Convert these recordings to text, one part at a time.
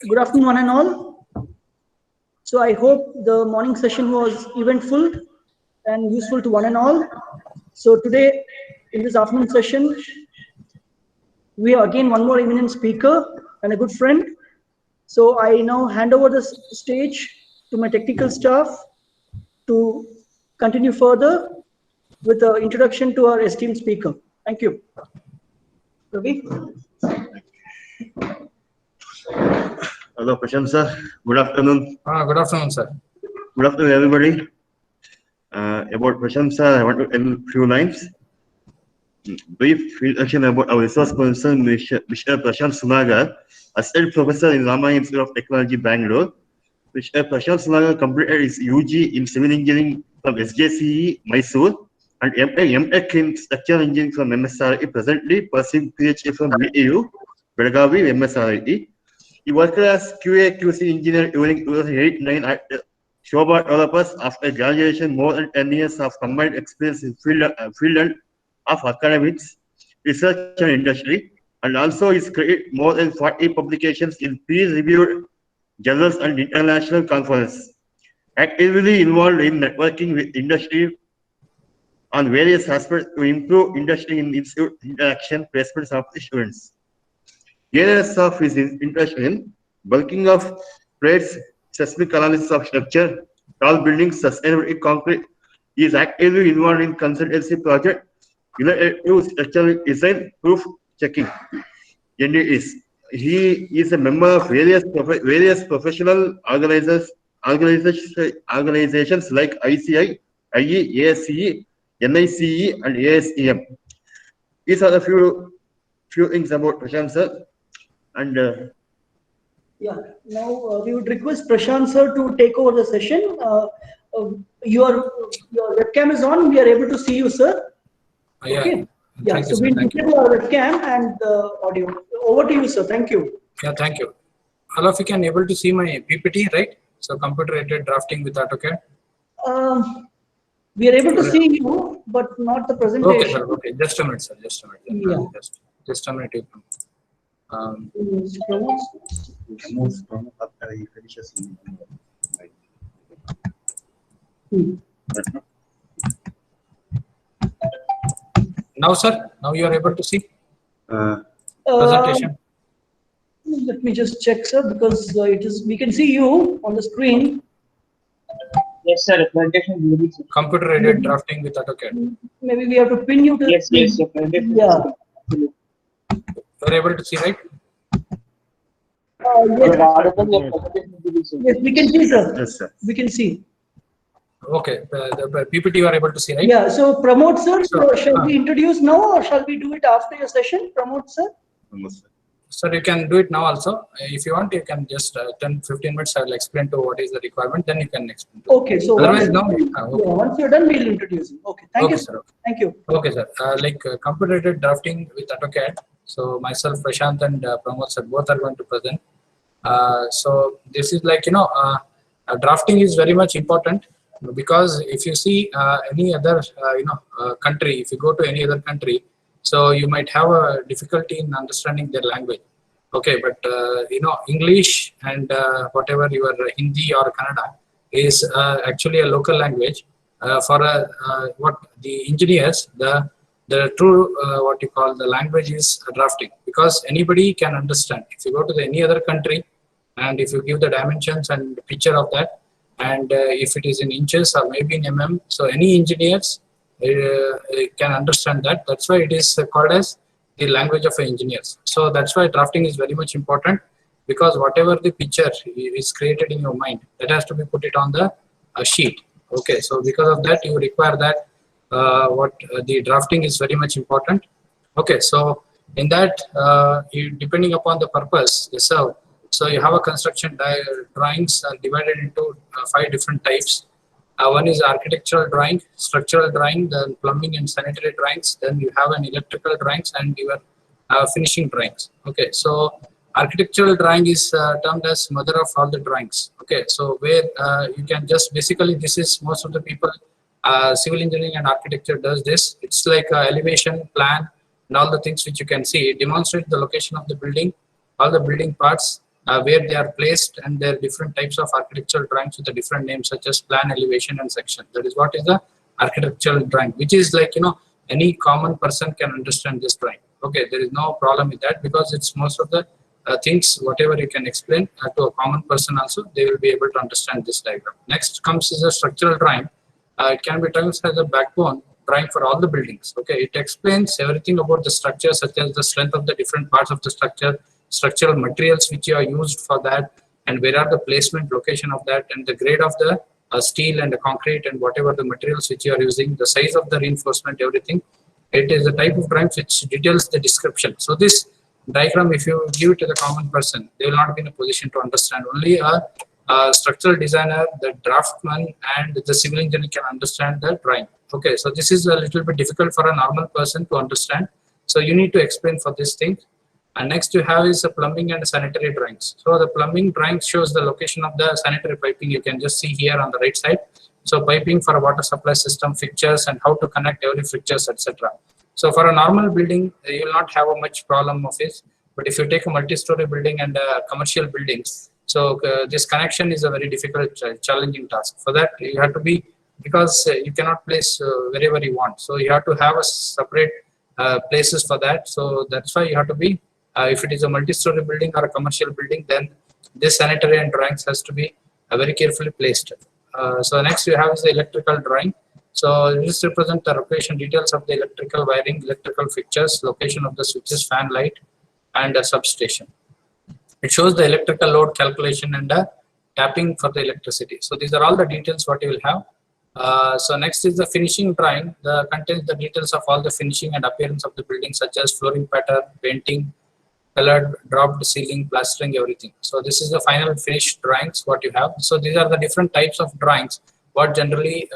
Good afternoon, one and all. So I hope the morning session was eventful and useful to one and all. So today, in this afternoon session, we have again one more eminent speaker and a good friend. So I now hand over the stage to my technical staff to continue further with the introduction to our esteemed speaker. Thank you. Ravi? Hello, Prashant sir. Good afternoon. Good afternoon, sir. Good afternoon, everybody. About Prashant sir, I want to tell a few lines. Brief introduction about our resource person, Mr. Prashant Sunagar, Assistant Professor in Ramaiah Institute of Technology, Bangalore. Mr. Prashant Sunagar completed his UG in Civil Engineering from SJCE, Mysore, and MTech in Structural Engineering from MSRIT, presently pursuing PhD from BAU, Belagavi, MSRIT. He worked as QA/QC engineer during 2008-9 at Shobha Developers. After graduation, more than 10 years of combined experience in field of academics, research and industry, and also he's created more than 40 publications in peer-reviewed journals and international conferences. Actively involved in networking with industry on various aspects to improve industry and institute interaction placements of the students. Areas of his interest in bulking of plates, seismic analysis of structure, tall buildings, sustainability concrete. He is actively involved in consultancy project related to structural design proof checking. He is a member of various professional organizations like ICI, IE, ASCE, NICE, and ASEM. These are the few things about Prashant sir. And yeah, now we would request Prashant sir to take over the session. Your webcam is on. We are able to see you, sir. Yeah. Okay. Yeah. Thank So you, sir. we'll Thank you. disable our webcam and the audio. Over to you, sir. Thank you. Yeah, thank you. All of you can able to see my PPT, right? So computer-aided drafting with AutoCAD. We are able to see you, but not the presentation. Okay, sir. Okay, just a minute, sir. Just a minute. Yeah. Just a minute. after he finishes. Now, sir. Now you are able to see presentation. Let me just check, sir, because it is. We can see you on the screen. Yes, sir. Presentation. Computer-aided drafting with AutoCAD. Maybe we have to pin you to. Yes, yes. Presentation. Yeah. You are able to see, right? Yes. Yes, we can see, sir. Yes, sir. We can see. Okay, the PPT you are able to see, right? Yeah. So, Pramod, sir, Sure. shall we introduce now, or shall we do it after your session, Pramod, sir? Sir, you can do it now also. If you want, you can just 10-15 minutes. I will explain to what is the requirement. Then you can explain. Okay. So Otherwise, once, now. Okay. yeah, once you're done, we'll introduce you. Okay. Thank Okay, you, sir. sir. Thank you. Okay, sir. Computer-aided drafting with AutoCAD. So myself, Prashant, and Pramod sir both are going to present. So this is drafting is very much important, because if you see any other country, if you go to any other country, so you might have a difficulty in understanding their language. Okay, but English and whatever your Hindi or Kannada is actually a local language for what the engineers. The true what you call the language is drafting, because anybody can understand. If you go to any other country and if you give the dimensions and picture of that, and if it is in inches or maybe in mm, so any engineers can understand that. That's why it is called as the language of engineers. So that's why drafting is very much important, because whatever the picture is created in your mind, that has to be put it on the sheet. Okay, so because of that, you require that the drafting is very much important. Okay, so in that, depending upon the purpose they serve, so you have a construction drawings are divided into 5 different types. One is architectural drawing, structural drawing, then plumbing and sanitary drawings, then you have an electrical drawings, and your finishing drawings. Okay, so architectural drawing is termed as mother of all the drawings. Okay, so where you can just basically, this is most of the people, civil engineering and architecture does this. It's like elevation, plan, and all the things which you can see. It demonstrates the location of the building, all the building parts, where they are placed, and there are different types of architectural drawings with the different names such as plan, elevation, and section. That is what is the architectural drawing, which is like, any common person can understand this drawing. Okay, there is no problem with that, because it's most of the things, whatever you can explain to a common person also, they will be able to understand this diagram. Next comes is a structural drawing. It can be termed as a backbone drawing for all the buildings. Okay, it explains everything about the structure, such as the strength of the different parts of the structure, structural materials which are used for that, and where are the placement location of that, and the grade of the steel and the concrete and whatever the materials which you are using, the size of the reinforcement, everything. It is a type of drawing which details the description. So this diagram, if you give it to the common person, they will not be in a position to understand. Only a structural designer, the draftsman, and the civil engineer can understand the drawing. Okay, so this is a little bit difficult for a normal person to understand. So you need to explain for this thing. And next you have is a plumbing and sanitary drawings. So the plumbing drawing shows the location of the sanitary piping. You can just see here on the right side. So piping for a water supply system, fixtures, and how to connect every fixtures, etc. So for a normal building, you will not have a much problem of this. But if you take a multi-story building and commercial buildings, so this connection is a very difficult, challenging task. For that, you have to be, because you cannot place wherever you want. So you have to have a separate places for that. So that's why you have to be, if it is a multi-story building or a commercial building, then this sanitary and drawings has to be very carefully placed. So next you have is the electrical drawing. So this represents the location details of the electrical wiring, electrical fixtures, location of the switches, fan, light, and a substation. It shows the electrical load calculation and tapping for the electricity. So these are all the details what you will have. So next is the finishing drawing. The contains the details of all the finishing and appearance of the building, such as flooring pattern, painting, colored, dropped ceiling, plastering, everything. So this is the final finished drawings what you have. So these are the different types of drawings what generally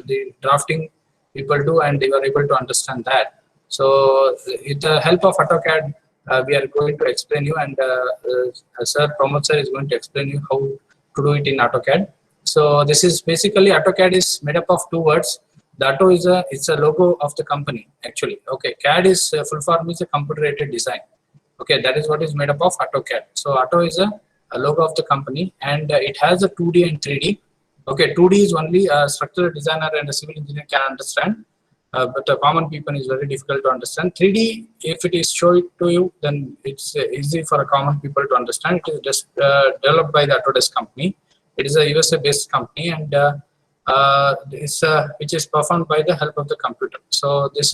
the drafting people do, and they were able to understand that. So with the help of AutoCAD, we are going to explain you, and Sir Pramod sir is going to explain you how to do it in AutoCAD. So this is basically, AutoCAD is made up of two words. The Auto is it's a logo of the company actually. Okay, CAD is full form is a computer aided design. Okay, that is what is made up of AutoCAD. So Auto is a logo of the company, and it has a 2D and 3D. Okay, 2D is only a structural designer and a civil engineer can understand, but the common people is very difficult to understand. 3D, if it is shown to you, then it's easy for a common people to understand. It is just developed by the Autodesk company. It is a USA based company, and which is performed by the help of the computer. So it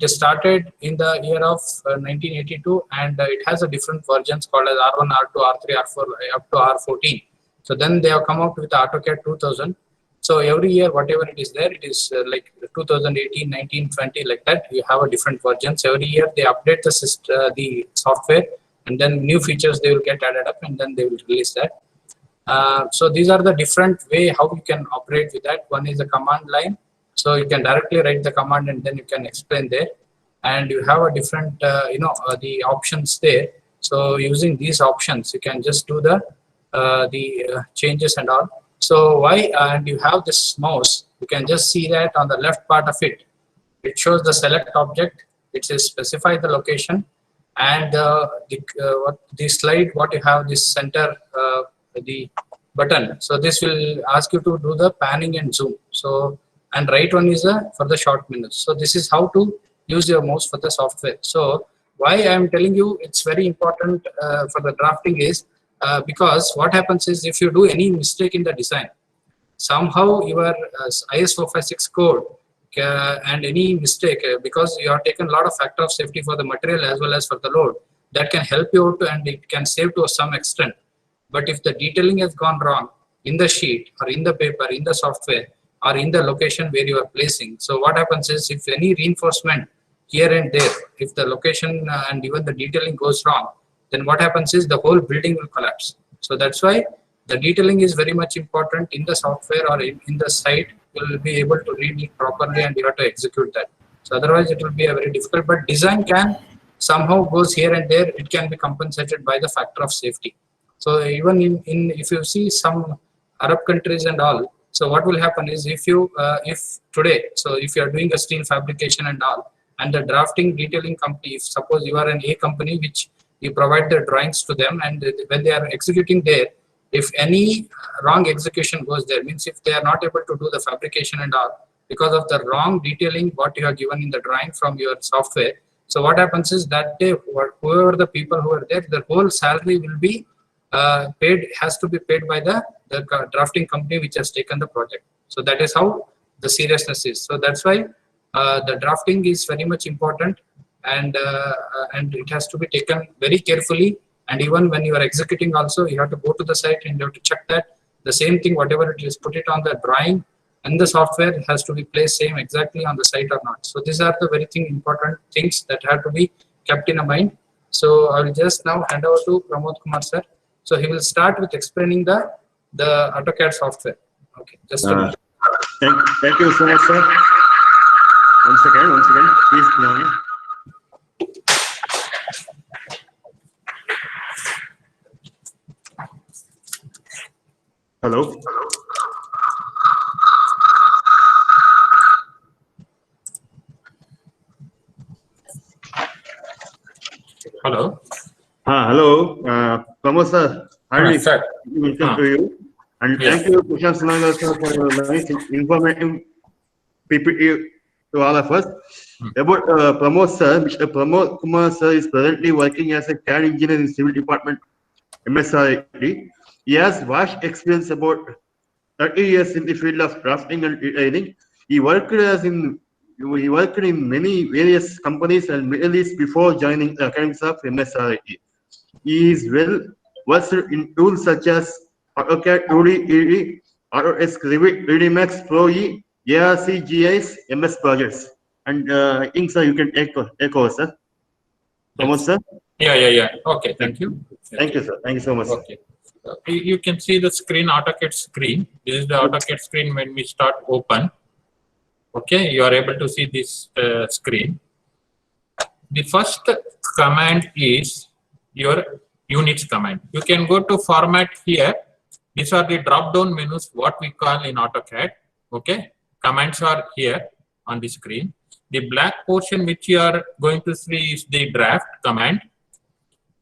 is started in the year of 1982, and it has a different versions called as R1, R2, R3, R4, up to R14. So then they have come out with the AutoCAD 2000. So every year, whatever it is there, it is like 2018, 19, 20, like that. You have a different versions. Every year they update the software, and then new features they will get added up, and then they will release that. So these are the different way how you can operate with that. One is a command line. So you can directly write the command, and then you can explain there. And you have a different, the options there. So using these options, you can just do the changes and all. So why, and you have this mouse, you can just see that on the left part of it, it shows the select object, it says specify the location, and the slide what you have, this center, the button. So this will ask you to do the panning and zoom. So, and right one is for the short menus. So this is how to use your mouse for the software. So why I am telling you it's very important for the drafting is, because what happens is, if you do any mistake in the design, somehow your IS456 code and any mistake, because you have taken a lot of factor of safety for the material as well as for the load, that can help you out and it can save to some extent. But if the detailing has gone wrong in the sheet or in the paper, in the software, or in the location where you are placing, so what happens is, if any reinforcement here and there, if the location and even the detailing goes wrong, then what happens is the whole building will collapse. So that's why the detailing is very much important in the software or in the site. You will be able to read it properly, and you have to execute that. So otherwise it will be a very difficult, but design can somehow goes here and there, it can be compensated by the factor of safety. So even in if you see some Arab countries and all, so what will happen is, if today, so if you are doing a steel fabrication and all, and the drafting detailing company, if suppose you are an A company which you provide the drawings to them, and when they are executing there, if any wrong execution goes there, means if they are not able to do the fabrication and all because of the wrong detailing what you have given in the drawing from your software. So what happens is that day, whoever the people who are there, their whole salary will be paid, has to be paid by the drafting company which has taken the project. So that is how the seriousness is. So that's why the drafting is very much important, and it has to be taken very carefully. And even when you are executing also, you have to go to the site and you have to check that the same thing, whatever it is, put it on the drawing and the software has to be placed same exactly on the site or not. So these are the very important things that have to be kept in mind. So I will just now hand over to Pramod Kumar sir. So he will start with explaining the AutoCAD software. Okay, just a minute. Thank you so much, sir. One second, please. No. Hello. Hello. Hello. Pramod sir. Hi, sir. Welcome to you. And Yes. thank you, Prashant Sunagar sir, for your nice informative PPT to all of us. About Pramod sir, Mr. Pramod Kumar sir is presently working as a CAD engineer in Civil Department, MSRIT. He has vast experience about 30 years in the field of drafting and detailing. He worked in many various companies and Middle East before joining the academics of MSRIT. He is well versed in tools such as AutoCAD 2D, 3D, Autodesk Revit, 3D Max, Pro E, ARC, GIS, MS projects. And I think, sir, you can take over, sir. Pramod, sir. Yeah. Okay, thank you. Thank you, sir. Thank you so much. Okay. You can see the screen, AutoCAD screen. This is the AutoCAD screen when we start open. Okay, you are able to see this screen. The first command is your units command. You can go to format here. These are the drop down menus, what we call in AutoCAD. Okay, commands are here on the screen. The black portion which you are going to see is the draft command.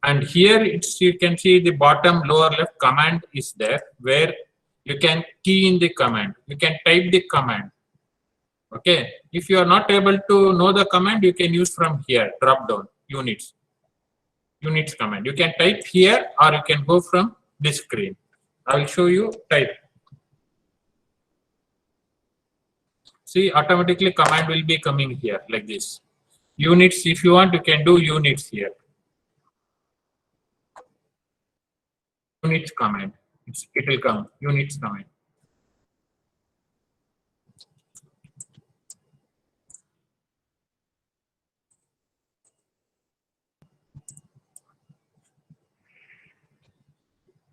And here you can see the bottom lower left command is there, where you can key in the command. You can type the command. Okay. If you are not able to know the command, you can use from here, drop down, units command. You can type here or you can go from this screen. I will show you type. See, automatically command will be coming here like this. Units, if you want, you can do units here. Units command. It will come, units command.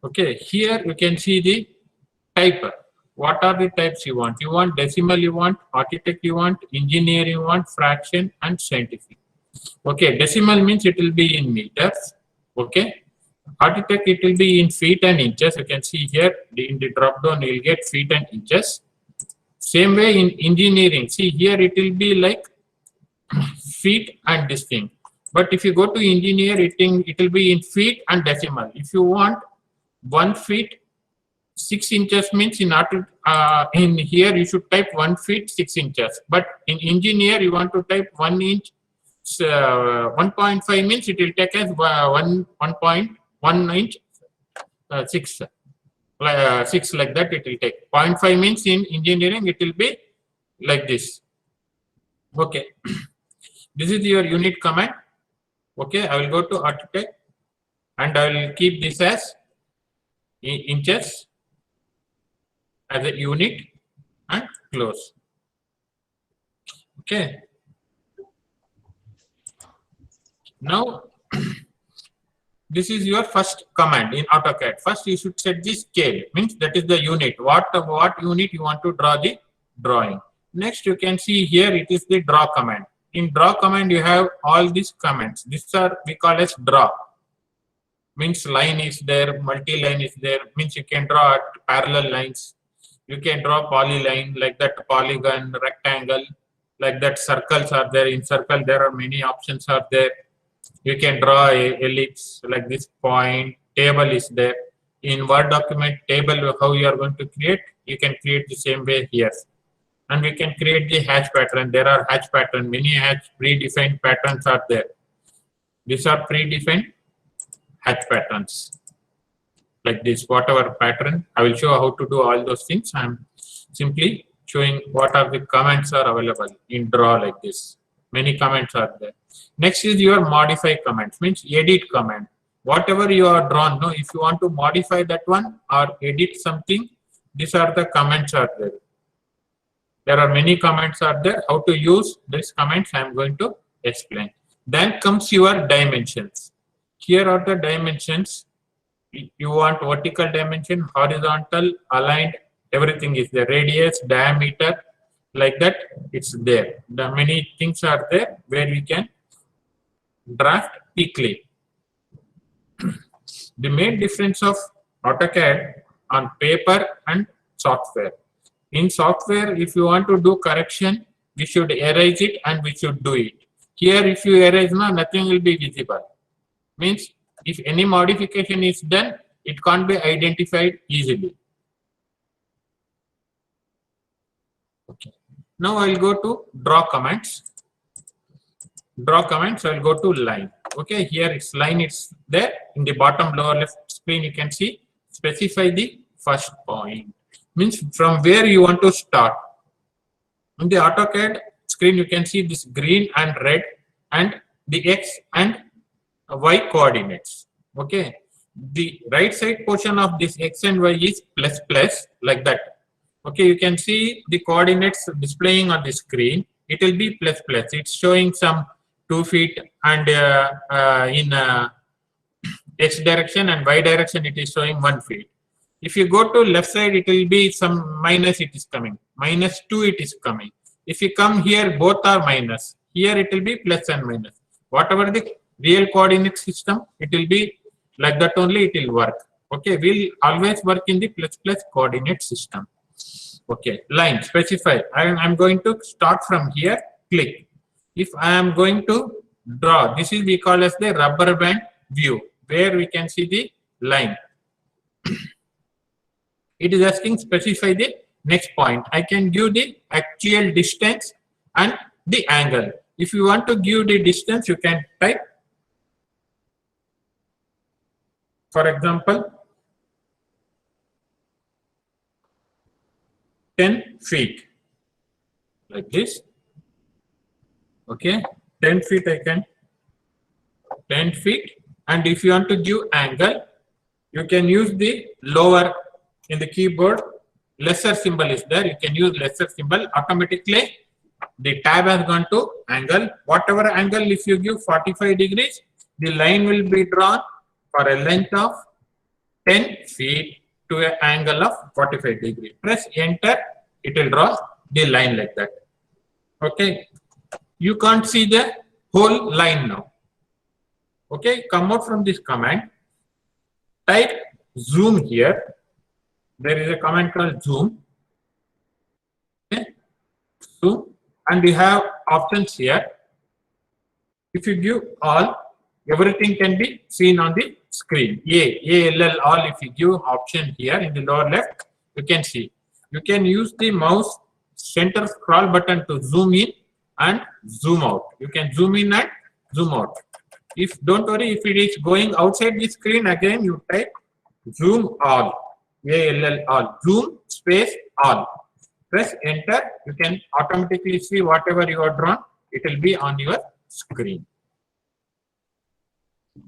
Okay, here you can see the type. What are the types you want? You want decimal, you want architect, you want engineer, you want fraction and scientific. Okay, decimal means it will be in meters. Okay, architect it will be in feet and inches. You can see here in the drop down you will get feet and inches. Same way in engineering, see here it will be like feet and this thing. But if you go to engineer, it will be in feet and decimal. If you want 1 feet 6 inches means in here you should type 1 feet 6 inches. But in engineer you want to type 1 inch 1.5 means it will take as 1.1 inch 6 like that it will take. 0.5 means in engineering it will be like this. Okay. This is your unit command. Okay, I will go to architect and I will keep this as inches as a unit and close. Okay. Now this is your first command in AutoCAD. First you should set the scale, means that is the unit. What unit you want to draw the drawing. Next you can see here it is the draw command. In draw command you have all these commands. These are we call as draw. Means line is there, multi-line is there, means you can draw parallel lines. You can draw polyline like that, polygon, rectangle, like that, circles are there. In circle there are many options are there. You can draw a ellipse like this point. Table is there. In Word document, table how you are going to create, you can create the same way here. And we can create the hatch pattern. There are hatch pattern. Many hatch predefined patterns are there. These are predefined hatch patterns. Like this, whatever pattern. I will show how to do all those things. I'm simply showing what are the comments are available in draw like this. Many comments are there. Next is your modify comments, means edit comment. Whatever you are drawn, no, if you want to modify that one or edit something, these are the comments are there. There are many comments are there. How to use these comments I am going to explain. Then comes your dimensions. Here are the dimensions. You want vertical dimension, horizontal, aligned, everything is there. Radius, diameter, like that, it's there. The many things are there where we can draft quickly. The main difference of AutoCAD on paper and software. In software, if you want to do correction, we should erase it and we should do it. Here, if you erase, no, nothing will be visible. Means if any modification is done, it can't be identified easily. Okay. Now I'll go to draw comments. Draw comments, I'll go to line. Okay, here it's line, it's there. In the bottom lower left screen, you can see specify the first point. Means from where you want to start. In the AutoCAD screen, you can see this green and red and the X and Y coordinates. Okay, the right side portion of this X and Y is plus plus like that. Okay, you can see the coordinates displaying on the screen. It will be plus plus. It's showing some 2 feet and in X direction and Y direction it is showing 1 feet. If you go to left side, it will be some minus, it is coming. -2 it is coming. If you come here, both are minus. Here it will be plus and minus. Whatever the real coordinate system, it will be like that only it will work. Okay, we'll always work in the plus plus coordinate system. Okay, line, specify. I'm going to start from here, click. If I am going to draw, this is we call as the rubber band view, where we can see the line. It is asking specify the next point. I can give the actual distance and the angle. If you want to give the distance, you can type, for example, 10 feet, like this. Okay, 10 feet I can, 10 feet. And if you want to give angle, you can use the lower in the keyboard, lesser symbol is there. You can use lesser symbol. Automatically, the tab has gone to angle. Whatever angle, if you give 45 degrees, the line will be drawn for a length of 10 feet to an angle of 45 degrees. Press enter, it will draw the line like that. Okay, you can't see the whole line now. Okay, come out from this command, type zoom here. There is a command called zoom. Okay, zoom, and we have options here. If you give all, everything can be seen on the screen. ALL all. If you give option here in the lower left, you can see. You can use the mouse center scroll button to zoom in and zoom out. You can zoom in and zoom out. If don't worry, if it is going outside the screen, again you type zoom all. ALL all. Zoom space all. Press enter. You can automatically see whatever you are drawn. It will be on your screen.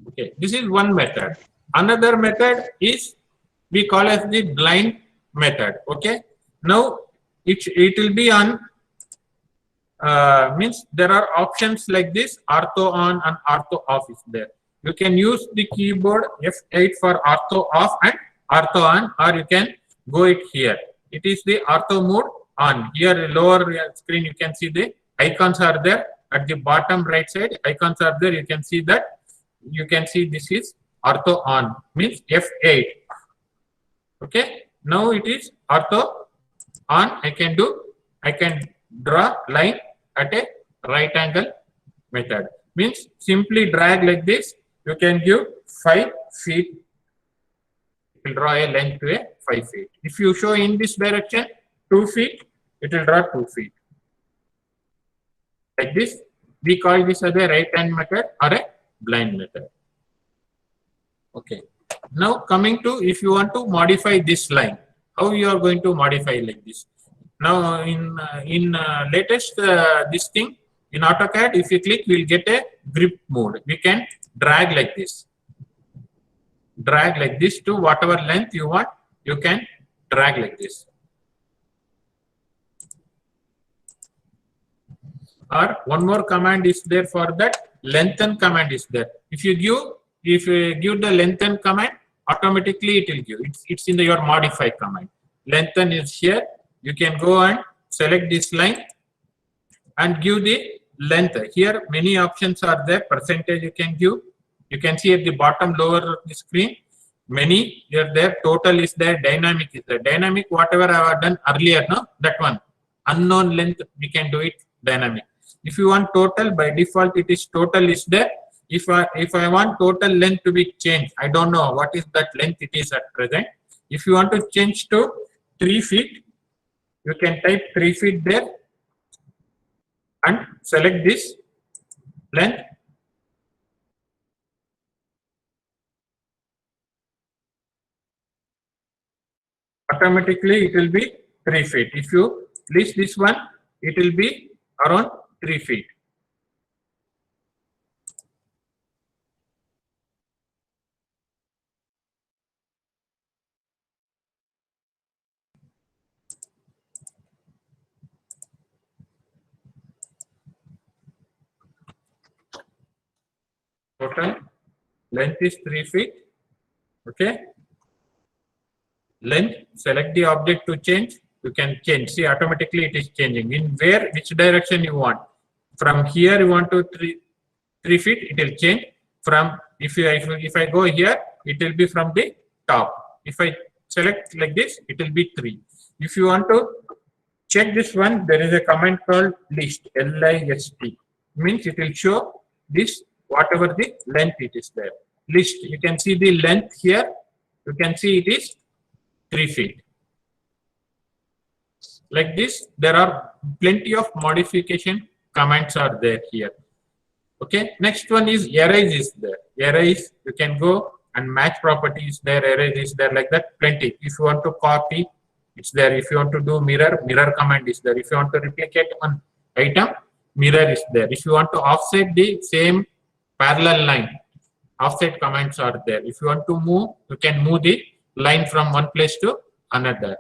Okay, this is one method. Another method is we call as the blind method. Okay, now it will be on means there are options like this, ortho on and ortho off is there. You can use the keyboard F8 for ortho off and ortho on, or you can go it here. It is the ortho mode on. Here lower screen you can see the icons are there. At the bottom right side icons are there. You can see that. You can see this is ortho on, means F8. Okay, now it is ortho on. I can draw line at a right angle method. means simply drag like this. You can give 5 feet. It will draw a length to a 5 feet. If you show in this direction 2 feet, it will draw 2 feet. Like this, we call this as a right hand method or a blind method. Okay. Now coming to, if you want to modify this line, how you are going to modify like this? Now in latest this thing in AutoCAD, if you click, we'll get a grip mode. We can drag like this. Drag like this to whatever length you want. You can drag like this. Or one more command is there for that. Lengthen command is there. If you give the lengthen command, automatically it will give. It's in your modify command. Lengthen is here. You can go and select this line and give the length. Here many options are there. Percentage you can give. You can see at the bottom lower of the screen. Many are there. Total is there. Dynamic is there. Dynamic, whatever I have done earlier, no, that one. Unknown length, we can do it dynamic. If you want total, by default it is total is there. If I want total length to be changed, I don't know what is that length it is at present. If you want to change to 3 feet, you can type 3 feet there and select this length. Automatically it will be 3 feet. If you list this one, it will be around 3 feet. Total length is 3 feet. Okay. Length, select the object to change. You can change. See, automatically it is changing. In which direction you want. From here you want to 3 feet, it will change. From if I go here, it will be from the top. If I select like this, it will be 3. If you want to check this one, there is a command called list, L-I-S-T. Means it will show this whatever the length it is there. List, you can see the length here. You can see it is 3 feet. Like this, there are plenty of modification commands are there here. Okay, next one is erase is there. Erase, you can go and match properties there, erase is there, like that, plenty. If you want to copy, it's there. If you want to do mirror, mirror command is there. If you want to replicate one item, mirror is there. If you want to offset the same parallel line, offset commands are there. If you want to move, you can move the line from one place to another.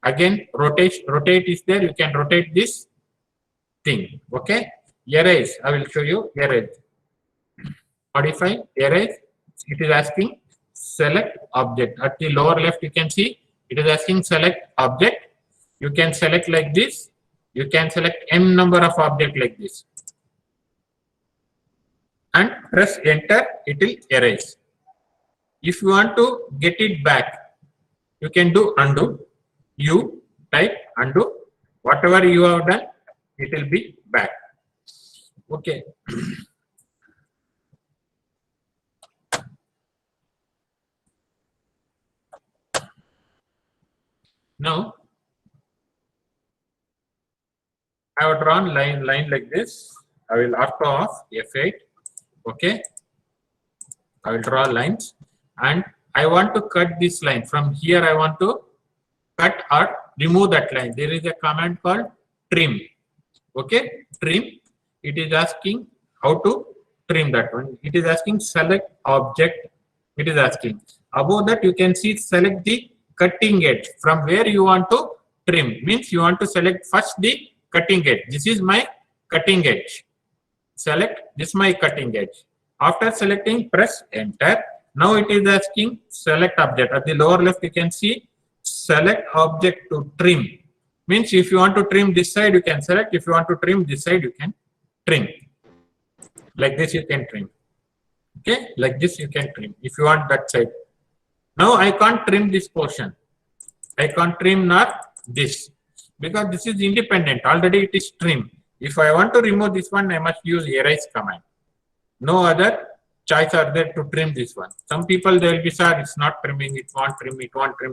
Again, rotate is there. You can rotate this thing. Okay. Erase, I will show you. Erase. Modify, erase. It is asking select object. At the lower left, you can see it is asking select object. You can select like this. You can select m number of object like this. And press enter, it will erase. If you want to get it back, you can do undo. You type undo. Whatever you have done, it will be back. Okay. Now, I have drawn line like this. I will auto off F8. Okay. I will draw lines and I want to cut this line. From here, I want to cut or remove that line. There is a command called trim. Okay. Trim. It is asking how to trim that one. It is asking select object. It is asking. Above that, you can see select the cutting edge. From where you want to trim. Means you want to select first the cutting edge. This is my cutting edge. Select this my cutting edge. After selecting, press enter. Now it is asking select object. At the lower left, you can see select object to trim. Means if you want to trim this side, you can select. If you want to trim this side, you can trim. Like this, you can trim. Okay, like this, you can trim. If you want that side. Now I can't trim this portion. I can't trim not this because this is independent. Already it is trim. If I want to remove this one, I must use erase command. No other choice are there to trim this one. Some people they will be, sir, it's not trimming, it won't trim,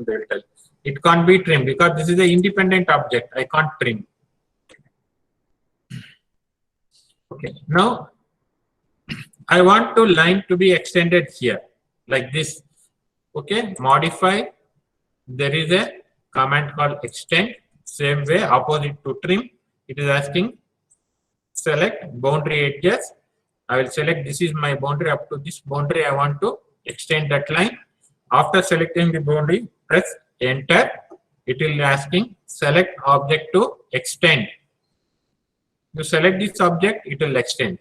they will tell. It can't be trimmed because this is an independent object. I can't trim. Okay, now I want to line to be extended here like this. Okay, modify. There is a command called extend. Same way, opposite to trim. It is asking select boundary edges. I will select this is my boundary. Up to this boundary I want to extend that line. After selecting the boundary, press enter. It will be asking select object to extend. You select this object, it will extend.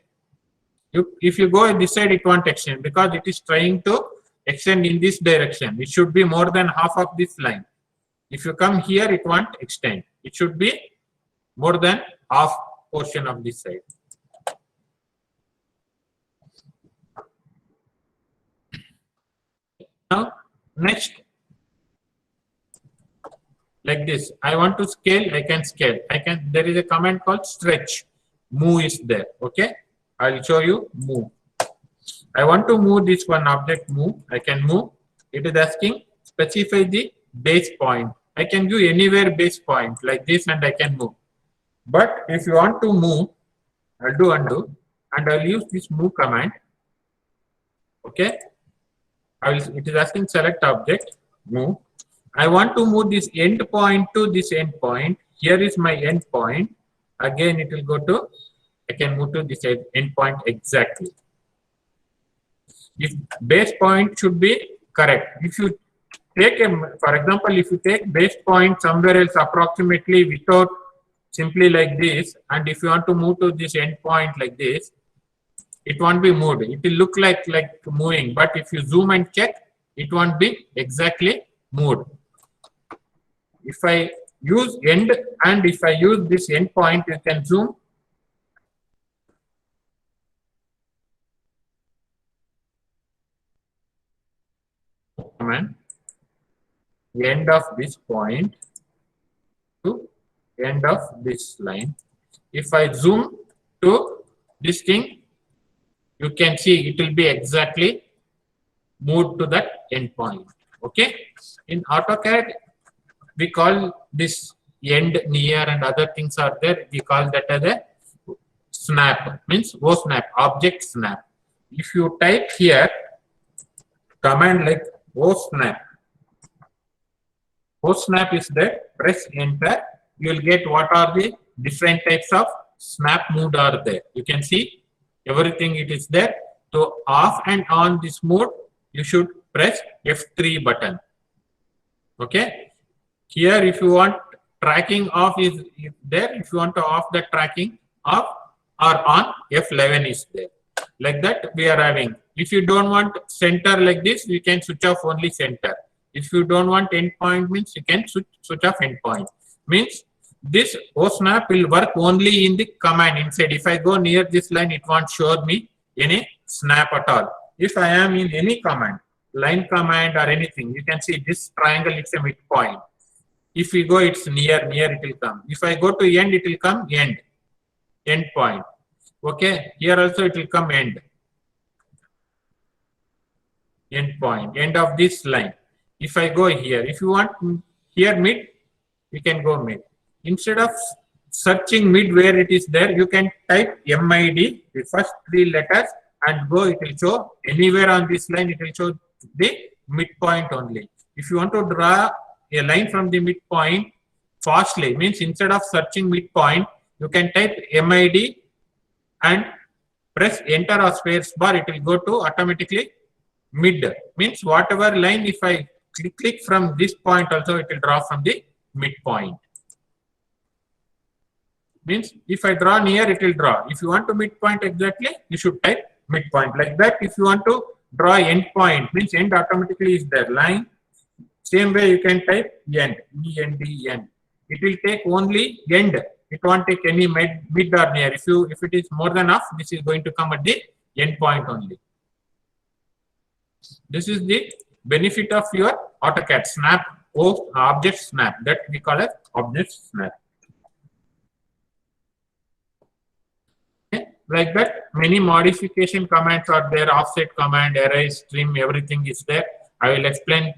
If you go this side, it won't extend because it is trying to extend in this direction. It should be more than half of this line. If you come here, it won't extend. It should be more than half portion of this side. Now, next, like this, I want to scale, I can scale. There is a command called stretch. Move is there, okay? I'll show you move. I want to move this one object, move. I can move. It is asking specify the base point. I can do anywhere base point like this and I can move. But if you want to move, I'll do undo and I'll use this move command. Okay. It is asking select object, move. I want to move this end point to this end point. Here is my end point. Again, it will go to, I can move to this end point exactly. If base point should be correct. If you take for example, if you take base point somewhere else approximately without simply like this, and if you want to move to this end point like this, it won't be moved. It will look like moving, but if you zoom and check, it won't be exactly moved. If I use end and if I use this end point, you can zoom. Command end of this point to end of this line. If I zoom to this thing, you can see it will be exactly moved to that end point. Okay. In AutoCAD, we call this end, near, and other things are there. We call that as a snap, means O snap, object snap. If you type here command like O snap is there, press enter, you will get what are the different types of snap mode are there. You can see everything it is there. To off and on this mode, you should press F3 button. Okay. Here, if you want tracking off is there. If you want to off the tracking off or on, F11 is there. Like that we are having. If you don't want center like this, you can switch off only center. If you don't want endpoint, means you can switch off endpoint. Means this O snap will work only in the command inside. If I go near this line, it won't show me any snap at all. If I am in any command, line command or anything, you can see this triangle, it's a midpoint. If we go, it's near, it will come. If I go to end, it will come end point. Okay, here also it will come end point, end of this line. If I go here, if you want here mid, you can go mid. Instead of searching mid where it is there, you can type MID, the first 3 letters, and go, it will show anywhere on this line, it will show the midpoint only. If you want to draw a line from the midpoint fastly, means instead of searching midpoint, you can type MID and press enter or space bar, it will go to automatically mid. Means whatever line, if I click from this point also, it will draw from the midpoint. Means if I draw near, it will draw. If you want to midpoint exactly, you should type midpoint. Like that, if you want to draw end point, means end automatically is there. Line, same way you can type end, end. It will take only end. It won't take any mid or near. If it is more than half, this is going to come at the end point only. This is the benefit of your AutoCAD snap or object snap, that we call it object snap. Okay. like that. Many modification commands are there, offset command, erase, trim, everything is there. I will explain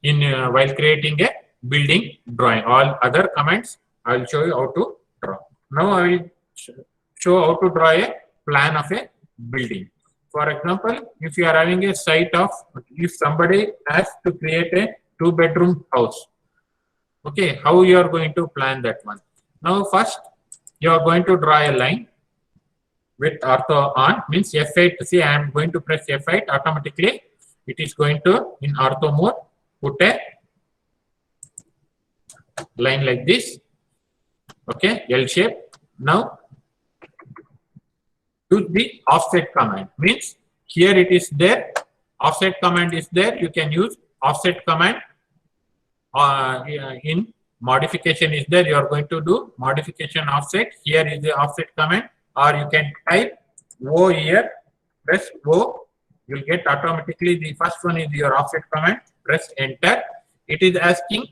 in while creating a building drawing. All other commands I will show you how to draw. Now I will show how to draw a plan of a building. For example, if you are having a site of, if somebody has to create a 2-bedroom house, okay, how you are going to plan that one? Now first you are going to draw a line with ortho on, means F8. See, I am going to press F8, automatically it is going to in ortho mode put a line like this, okay, L shape. Now use the offset command, means here it is there, offset command is there, you can use offset command. In modification is there, you are going to do modification offset, here is the offset command, or you can type O here, press O, you will get automatically the first one is your offset command, press enter. It is asking,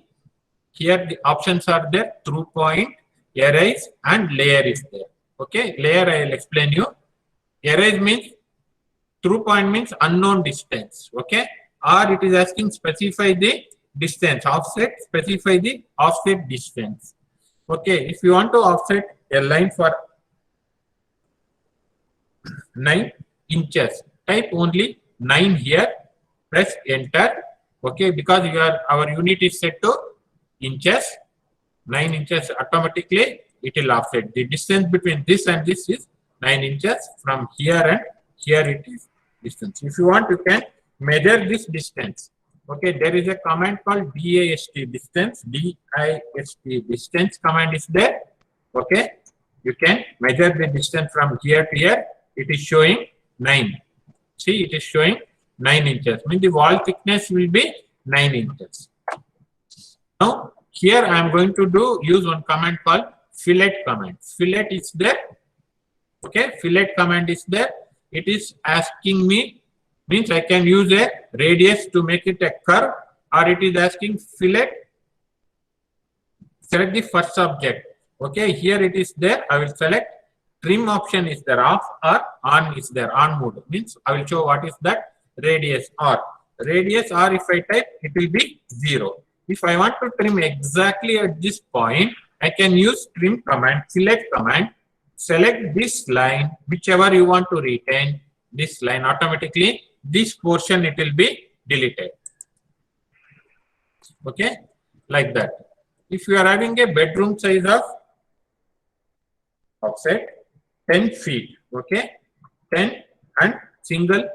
here the options are there, through point, erase and layer is there. Okay, layer I will explain you. Erase means, through point means unknown distance, okay, or it is asking specify the distance, offset, specify the offset distance. Okay, if you want to offset a line for 9 inches, type only 9 here, press enter. Okay, because our unit is set to inches, 9 inches, automatically it will offset. The distance between this and this is 9 inches. From here and here it is distance. If you want, you can measure this distance. Okay, there is a command called DIST, distance, DIST, distance command is there. Okay, you can measure the distance from here to here. It is showing 9. See, it is showing 9 inches. Means the wall thickness will be 9 inches. Now, here I am going to use one command called fillet command. Fillet is there. Okay, fillet command is there. It is asking me, means I can use a radius to make it a curve, or it is asking fillet, select the first object. Okay, here it is there, I will select, trim option is there, off or on is there, on mode, means I will show what is that, radius, or if I type, it will be 0. If I want to trim exactly at this point, I can use trim command, select command, select this line, whichever you want to retain, this line, automatically this portion it will be deleted. Okay, like that. If you are having a bedroom size of offset 10 feet, okay, 10 and single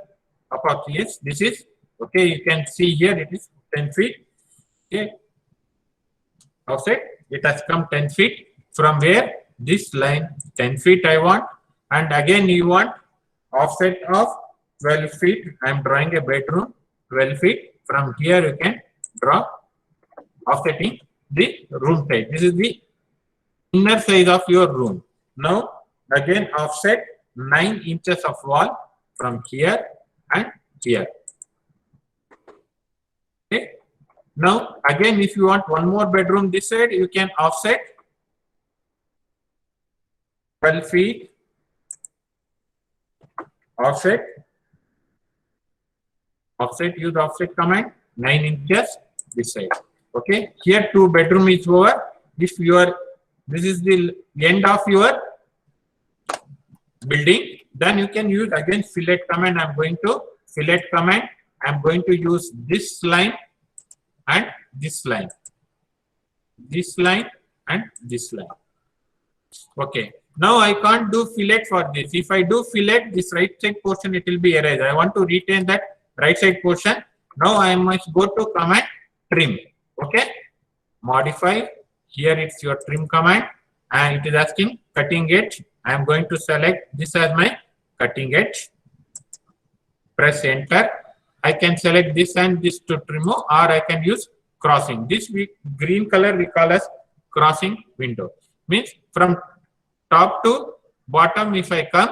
approxiate, this is, okay, you can see here it is 10 feet. Okay, offset, it has come 10 feet from where this line 10 feet I want, and again you want offset of 12 feet. I am drawing a bedroom 12 feet. From here you can draw offsetting the room size. This is the inner size of your room. Now again offset 9 inches of wall from here and here. Okay. Now again, if you want one more bedroom this side, you can offset 12 feet, offset, use offset command, 9 inches this side. Okay, here 2 bedroom is over. If you are, this is the end of your building, then you can use again fillet command. I'm going to fillet command. I'm going to use this line and this line, this line and this line. Okay, now I can't do fillet for this. If I do fillet, this right side portion, it will be erased. I want to retain that right side portion. Now I must go to command trim. Okay, modify, here it's your trim command, and it is asking cutting edge. I am going to select this as my cutting edge, press enter. I can select this and this to trim, or I can use crossing. This green color we call as crossing window. Means from top to bottom if I come,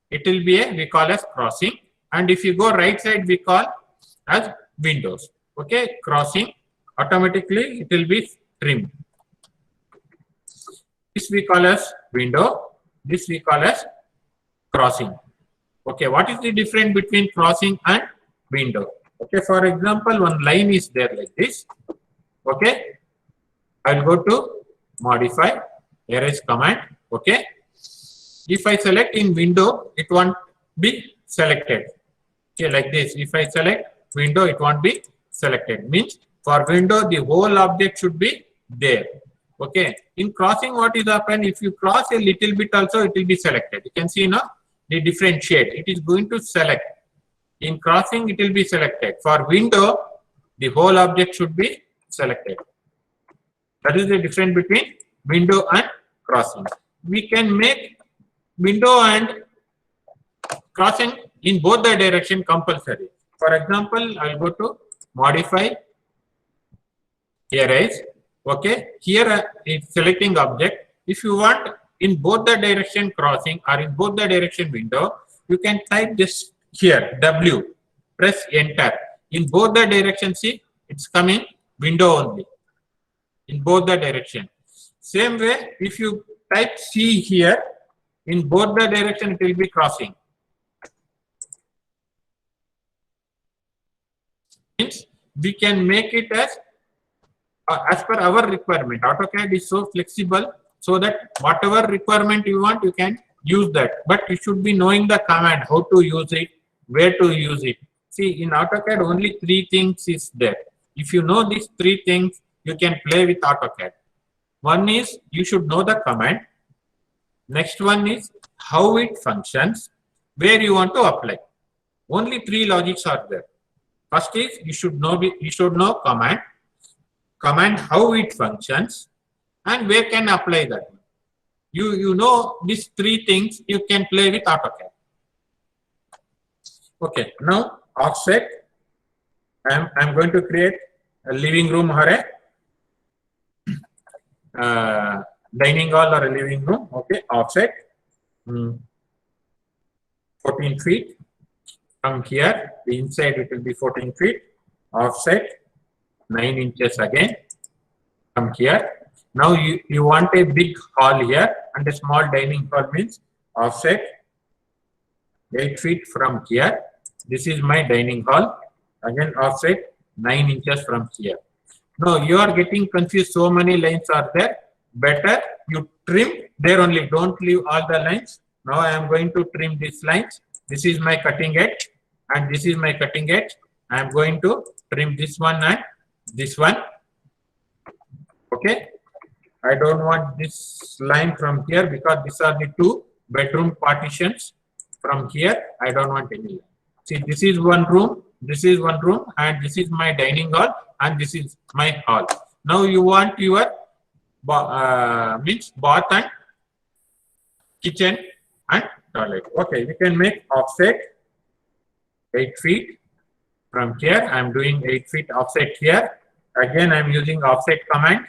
it will be we call as crossing. And if you go right side, we call as windows. Okay, crossing, automatically it will be trim. This we call as window. This we call as crossing. Okay, what is the difference between crossing and window? Okay, for example, one line is there like this. Okay, I'll go to modify, erase command. Okay, if I select in window, it won't be selected. Okay, like this. If I select window, it won't be selected. Means for window, the whole object should be there. Okay, in crossing, what is happen? If you cross a little bit also, it will be selected. You can see now the different shade. It is going to select. In crossing, it will be selected. For window, the whole object should be selected. That is the difference between window and crossing. We can make window and crossing in both the direction compulsory. For example, I will go to modify, erase. Okay, here it's selecting object. If you want in both the direction crossing or in both the direction window, you can type this here, W, press enter. In both the directions, see, it's coming window only. In both the direction. Same way, if you type C here, in both the direction, it will be crossing. Means we can make it as per our requirement. AutoCAD is so flexible so that whatever requirement you want, you can use that. But you should be knowing the command, how to use it, where to use it. See, in AutoCAD, only 3 things is there. If you know these 3 things, you can play with AutoCAD. One is you should know the command. Next one is how it functions, where you want to apply. Only 3 logics are there. First is you should know command how it functions, and where can apply that. You know these 3 things, you can play with AutoCAD. Okay, now offset. I'm going to create a living room or a dining hall or a living room. Okay, offset 14 feet. From here, the inside it will be 14 feet. Offset 9 inches again. From here. Now you want a big hall here and a small dining hall, means offset 8 feet from here. This is my dining hall. Again offset 9 inches from here. Now you are getting confused. So many lines are there. Better you trim there only. Don't leave all the lines. Now I am going to trim these lines. This is my cutting edge and this is my cutting edge. I am going to trim this one and this one. Okay. I don't want this line from here because these are the 2 bedroom partitions. From here, I don't want any line. See, this is one room, and this is my dining hall, and this is my hall. Now you want your means bath and kitchen and toilet. Okay, you can make offset 8 feet from here. I am doing 8 feet offset here. Again, I am using offset command.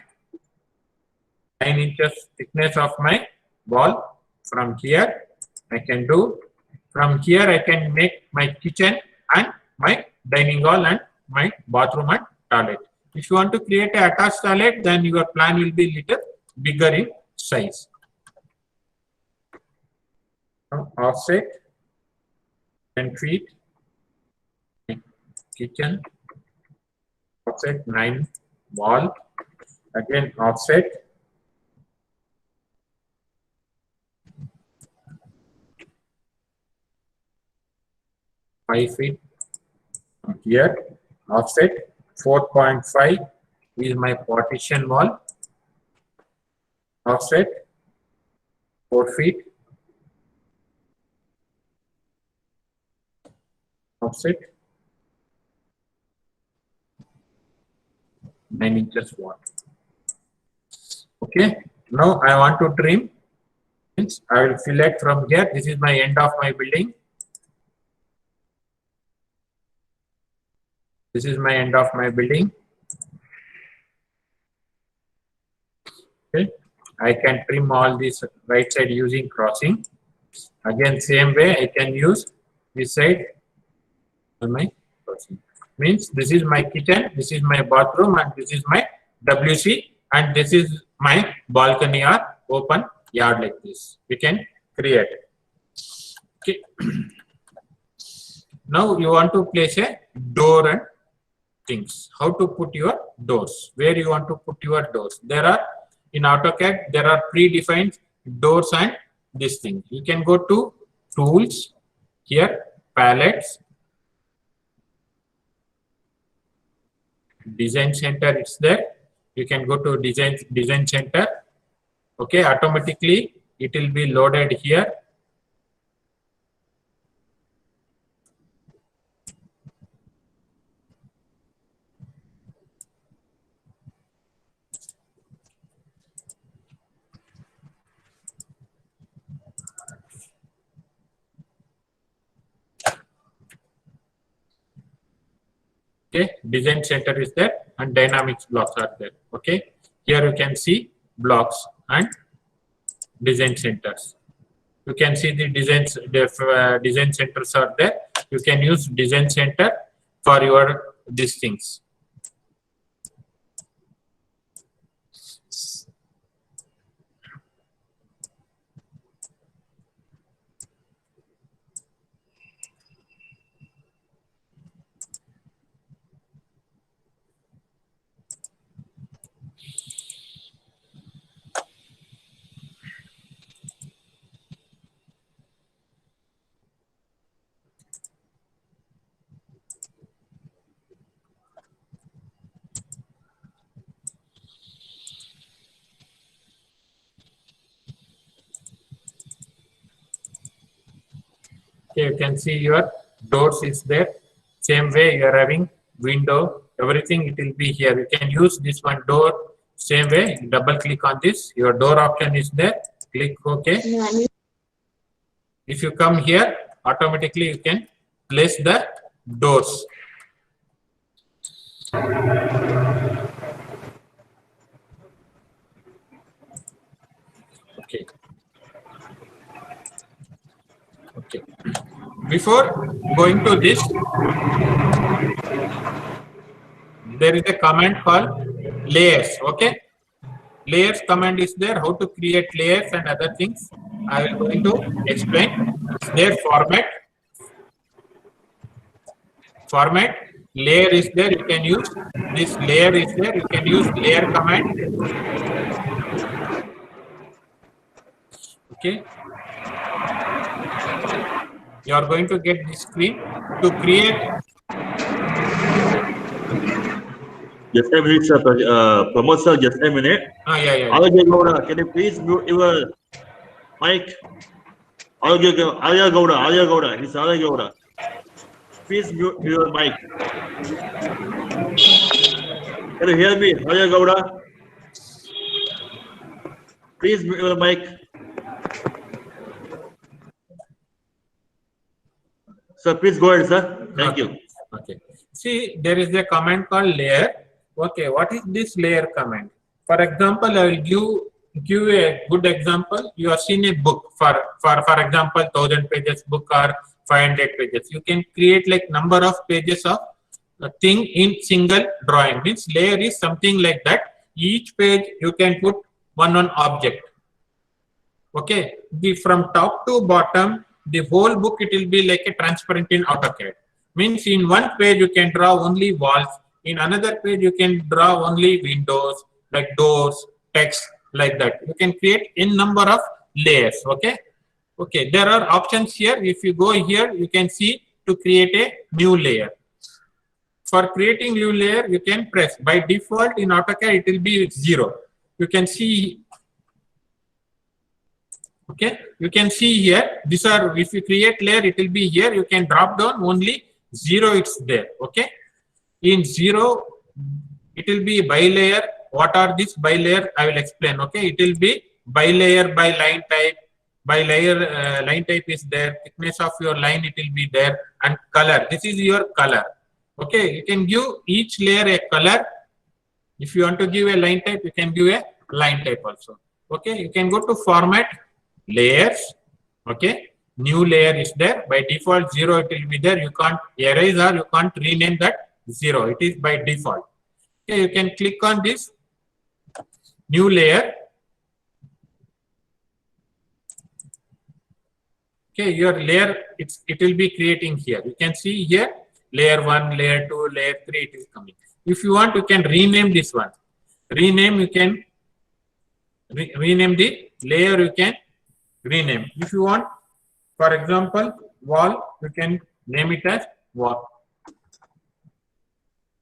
9 inches thickness of my wall. From here, I can do. From here, I can make my kitchen and my dining hall and my bathroom and toilet. If you want to create an attached toilet, then your plan will be little bigger in size. Now, offset 10 feet. Kitchen. Offset 9 wall. Again, offset 5 feet here. Offset 4.5 is my partition wall. Offset 4 feet. Offset 9 inches wall. Okay. Now I want to trim. I will fillet from here. This is my end of my building. This is my end of my building. Okay. I can trim all this right side using crossing. Again, same way I can use this side on my crossing. Means this is my kitchen, this is my bathroom, and this is my WC, and this is my balcony or open yard like this. We can create. Okay. Now you want to place a door and things. How to put your doors? Where you want to put your doors? There are in AutoCAD there are predefined doors and this thing. You can go to tools here, palettes, design center. It's there. You can go to design center. Okay, automatically it will be loaded here. Okay, design center is there and dynamics blocks are there. Okay, here you can see blocks and design centers. You can see the designs, design centers are there. You can use design center for your these things. Okay, you can see your doors is there. Same way you are having window, everything it will be here. You can use this one door. Same way, double click on this. Your door option is there. Click OK. If you come here, automatically you can place the doors. Okay. Okay. Before going to this, there is a command called layers. Okay. Layers command is there. How to create layers and other things I will going to explain. It's there. Format layer is there. You can use this layer is there. You can use layer command. Okay. You are going to get this screen to create. Just a minute, sir. Pramod sir, just a minute. Yeah. Arya Gowda, can you please mute your mic? Arya Gowda, it's Arya Gowda. Please mute your mic. Can you hear me, Arya Gowda? Please mute your mic. Sir, please go ahead, sir. Thank you. Okay. See, there is a command called layer. Okay, what is this layer command? For example, I will give a good example. You have seen a book for example, 1000 pages book or 500 pages. You can create like number of pages of a thing in single drawing. Means layer is something like that. Each page you can put one object. Okay, from top to bottom, the whole book it will be like a transparent in AutoCAD. Means in one page you can draw only walls. In another page you can draw only windows, like doors, text, like that. You can create in number of layers. Okay. Okay. There are options here. If you go here, you can see to create a new layer. For creating new layer, you can press. By default in AutoCAD, it will be 0. You can see. Okay. You can see here. These are, if you create layer, it will be here. You can drop down only 0. It's there. Okay. In 0, it will be by layer. What are these by layer? I will explain. Okay, it will be by layer, by line type. By layer, line type is there. Thickness of your line, it will be there. And color. This is your color. Okay, you can give each layer a color. If you want to give a line type, you can give a line type also. Okay, you can go to format, layers. Okay, new layer is there. By default, 0 it will be there. You can't erase or you can't rename that 0. It is by default. Okay, you can click on this new layer. Okay, your layer, it will be creating here. You can see here, layer 1, layer 2, layer 3, it is coming. If you want, you can rename this one. Rename, you can rename the layer, you can rename. If you want, for example, wall, you can name it as wall.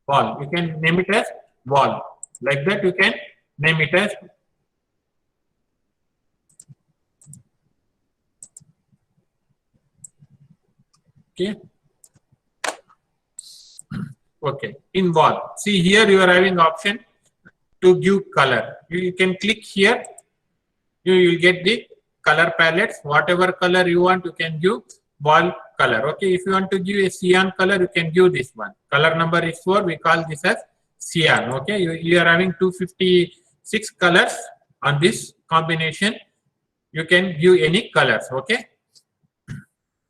Wall, you can name it as wall. Like that, you can name it as. Okay. Okay. In wall, see here you are having option to give color. You can click here. You will get the color palettes. Whatever color you want, you can give wall color. Okay. If you want to give a cyan color, you can give this one. Color number is 4. We call this as cyan. Okay. You are having 256 colors on this combination. You can give any colors. Okay.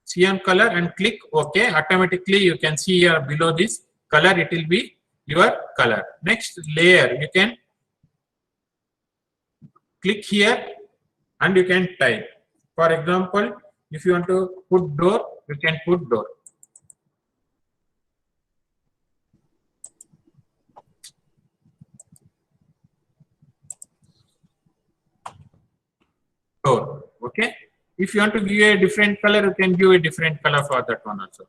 Cyan color and click OK. Automatically, you can see here below this color, it will be your color. Next layer, you can click here and you can type. For example, if you want to put door, you can put door. Door. Okay. If you want to give a different color, you can give a different color for that one also.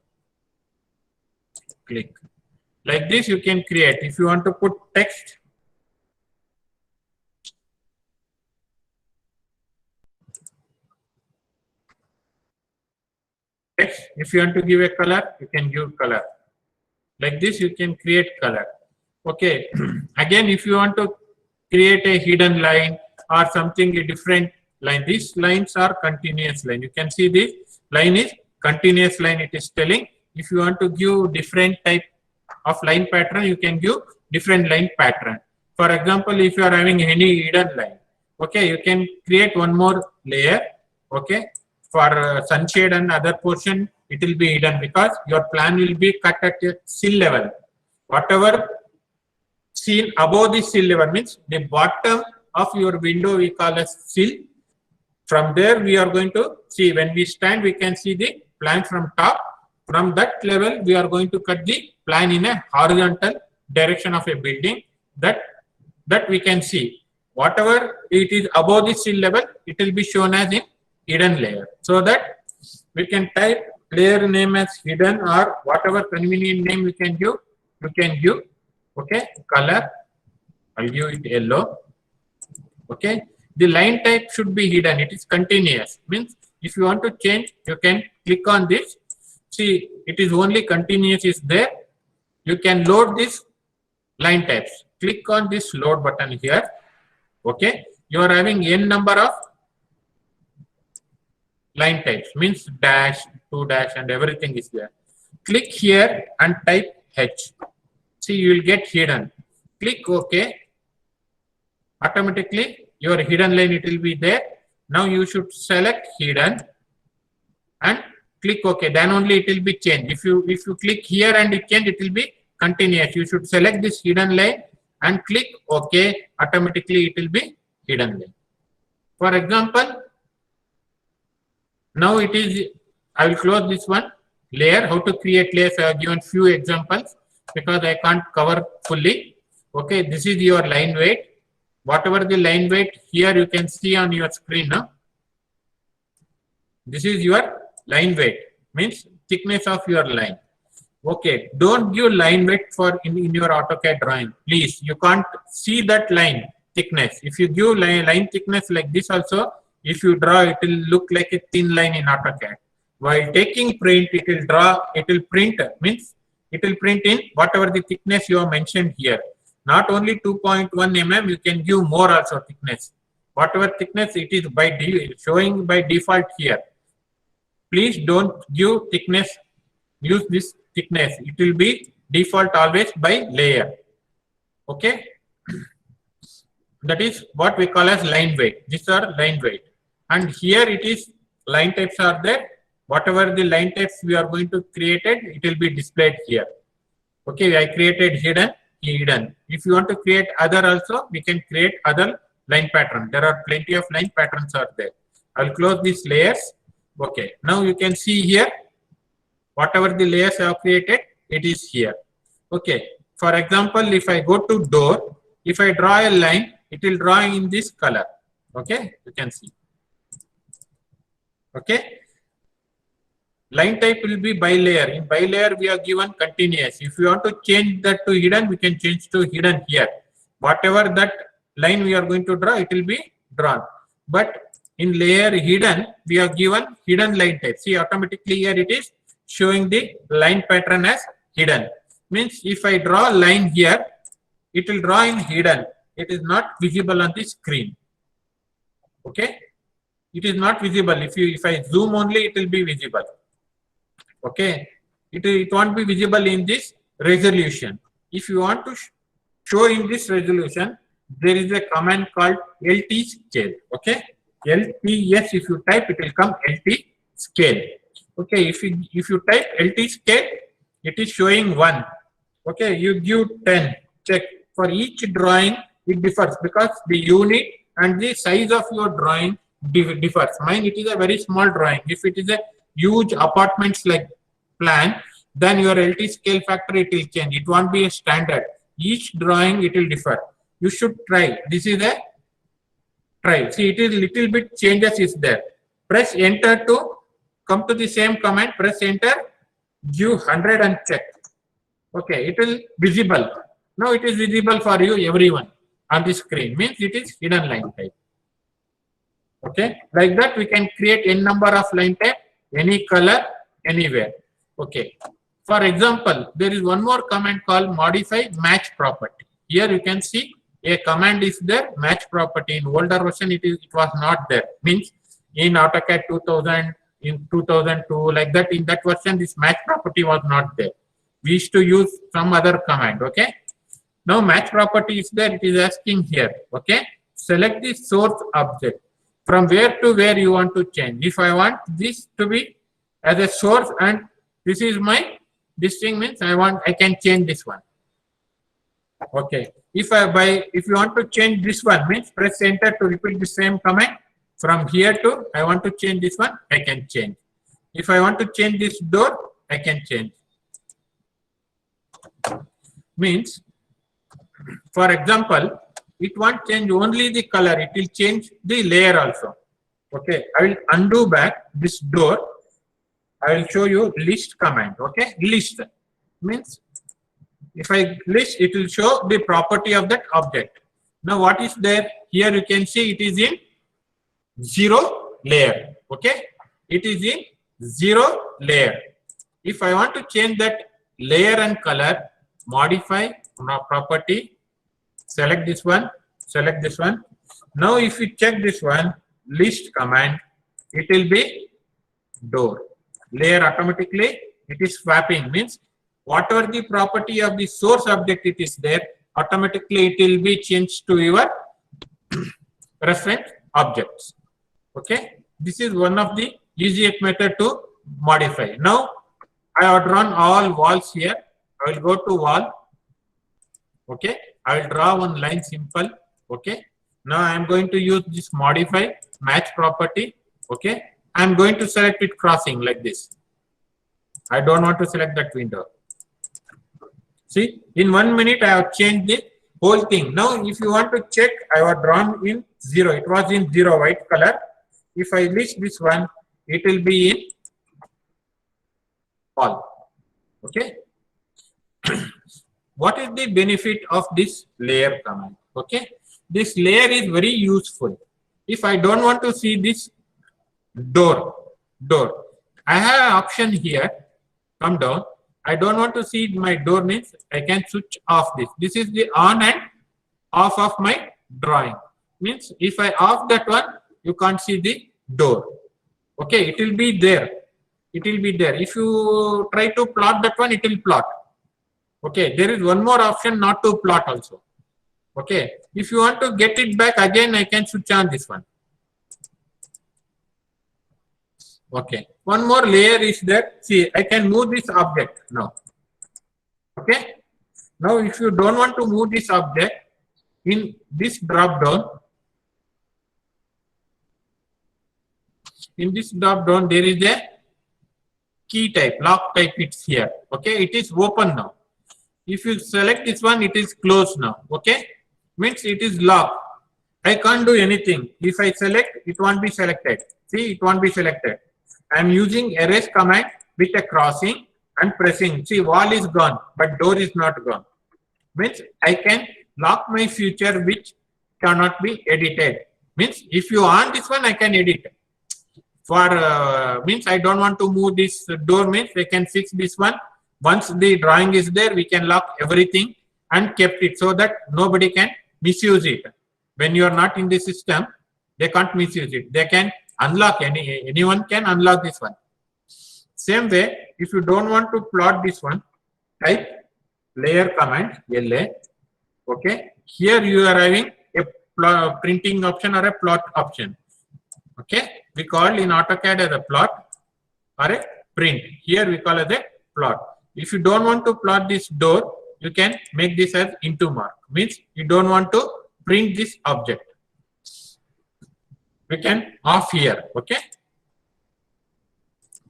Click. Like this, you can create. If you want to put text, if you want to give a color, you can give color. Like this, you can create color. Okay. Again, if you want to create a hidden line or something, a different line, these lines are continuous line. You can see this line is continuous line. It is telling if you want to give different type of line pattern, you can give different line pattern. For example, if you are having any hidden line, okay, you can create one more layer. Okay, for sunshade and other portion, it will be hidden because your plan will be cut at a sill level. Whatever seen above the sill level means the bottom of your window we call as sill. From there, we are going to see when we stand, we can see the plan from top. From that level, we are going to cut the plan in a horizontal direction of a building. That we can see. Whatever it is above the sill level, it will be shown as in hidden layer. So that we can type layer name as hidden or whatever convenient name we can give. You can give. Okay, color. I'll give it yellow. Okay. The line type should be hidden. It is continuous. Means if you want to change, you can click on this. See, it is only continuous is there. You can load this line types. Click on this load button here. Okay. You are having n number of line types. Means dash, 2 dash and everything is there. Click here and type H. See, you will get hidden. Click OK. Automatically, your hidden line, it will be there. Now you should select hidden and click OK. Then only it will be changed. If you click here and it change, it will be continuous. You should select this hidden line and click OK. Automatically it will be hidden line. For example, now it is, I will close this one layer. How to create layers? I have given few examples because I can't cover fully. Okay, this is your line weight. Whatever the line weight here you can see on your screen now. This is your line weight, means thickness of your line. Okay, don't give line weight for in your AutoCAD drawing. Please, you can't see that line thickness. If you give line thickness like this also, if you draw, it will look like a thin line in AutoCAD. While taking print, it will draw, it will print, means it will print in whatever the thickness you have mentioned here. Not only 2.1 mm, you can give more also thickness. Whatever thickness it is by showing by default here. Please don't give thickness, use this thickness. It will be default always by layer. Okay. That is what we call as line weight. These are line weight. And here it is line types are there. Whatever the line types we are going to create it will be displayed here. Okay, I created hidden. If you want to create other also, we can create other line pattern. There are plenty of line patterns are there. I'll close these layers. Okay, now you can see here, whatever the layers I have created, it is here. Okay, for example, if I go to door, if I draw a line, it will draw in this color. Okay, you can see. Okay, line type will be by layer. In by layer, we are given continuous. If you want to change that to hidden, we can change to hidden here. Whatever that line we are going to draw, it will be drawn. But in layer hidden, we are given hidden line type. See, automatically here it is showing the line pattern as hidden. Means if I draw a line here, it will draw in hidden. It is not visible on the screen. Okay, it is not visible. If I zoom only, it will be visible. Okay, it won't be visible in this resolution. If you want to show in this resolution, there is a command called LT scale. Okay, LTS, if you type, it will come LT scale. Okay, if you type LT scale, it is showing 1. Okay, you give 10. Check. For each drawing, it differs because the unit and the size of your drawing differs. Mine, it is a very small drawing. If it is a huge apartments like plan, then your LT scale factor, it will change. It won't be a standard. Each drawing, it will differ. You should try. This is a try. See, it is little bit changes is there. Press enter to come to the same command. Press enter, give 100 and check. Okay, it will visible. Now it is visible for you, everyone on the screen. Means it is hidden line type. Okay, like that we can create n number of line type, any color, anywhere. Okay. For example, there is one more command called modify match property. Here you can see a command is there, match property. In older version, it was not there. Means in AutoCAD 2000, in 2002, like that, in that version, this match property was not there. We used to use some other command. Okay. Now match property is there. It is asking here. Okay. Select the source object. From where to where you want to change. If I want this to be as a source and this is my, this thing means I can change this one. Okay. If you want to change this one, means press enter to repeat the same command. From here to I want to change this one, I can change. If I want to change this door, I can change. Means, for example, it won't change only the color, it will change the layer also. Okay, I will undo back this door. I will show you list command. Okay, list means if I list, it will show the property of that object. Now what is there? Here you can see it is in 0 layer. Okay, it is in 0 layer. If I want to change that layer and color, modify property, select this one, select this one. Now if you check this one, list command, it will be door. Layer automatically, it is swapping, means whatever the property of the source object it is there, automatically it will be changed to your reference objects. Okay, this is one of the easiest method to modify. Now I have drawn all walls here. I will go to wall. Okay, I will draw one line simple. Okay, now I am going to use this modify match property. Okay, I am going to select it crossing like this. I don't want to select that window. See, in 1 minute I have changed the whole thing. Now if you want to check, I have drawn in 0. It was in 0 white color. If I list this one, it will be in all. Okay. What is the benefit of this layer command? Okay, this layer is very useful. If I don't want to see this door, I have an option here. Come down. I don't want to see my door, means I can switch off this. This is the on and off of my drawing. Means if I off that one, you can't see the door. Okay, it will be there. It will be there. If you try to plot that one, it will plot. Okay, there is one more option not to plot also. Okay, if you want to get it back again, I can switch on this one. Okay, one more layer is there. See, I can move this object now. Okay, now if you don't want to move this object, in this drop down, in this drop down there is a key type, lock type. It's here. Okay, it is open now. If you select this one, it is closed now. Okay, means it is locked. I can't do anything. If I select, it won't be selected. See, it won't be selected. I am using erase command with a crossing and pressing. See, wall is gone, but door is not gone. Means I can lock my feature which cannot be edited. Means if you on this one, I can edit. For means I don't want to move this door, means I can fix this one. Once the drawing is there, we can lock everything and kept it so that nobody can misuse it. When you are not in the system, they can't misuse it. They can unlock, anyone can unlock this one. Same way, if you don't want to plot this one, type layer command, LA. Okay, here you are having a printing option or a plot option. Okay, we call in AutoCAD as a plot or a print. Here we call as a plot. If you don't want to plot this door, you can make this as into mark. Means you don't want to print this object. We can off here. Okay,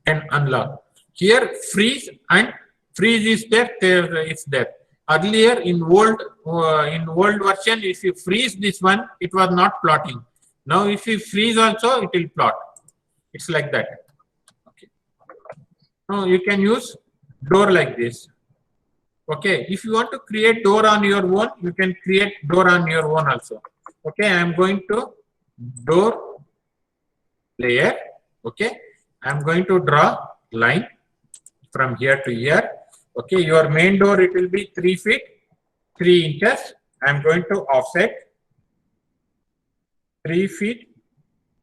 and unlock. Here freeze and freeze is there. It's there. Earlier in old version, if you freeze this one, it was not plotting. Now if you freeze also, it will plot. It's like that. Okay. Now you can use door like this. Okay. If you want to create door on your own, you can create door on your own also. Okay. I am going to door layer. Okay. I am going to draw line from here to here. Okay. Your main door, it will be 3 feet, 3 inches. I am going to offset 3 feet,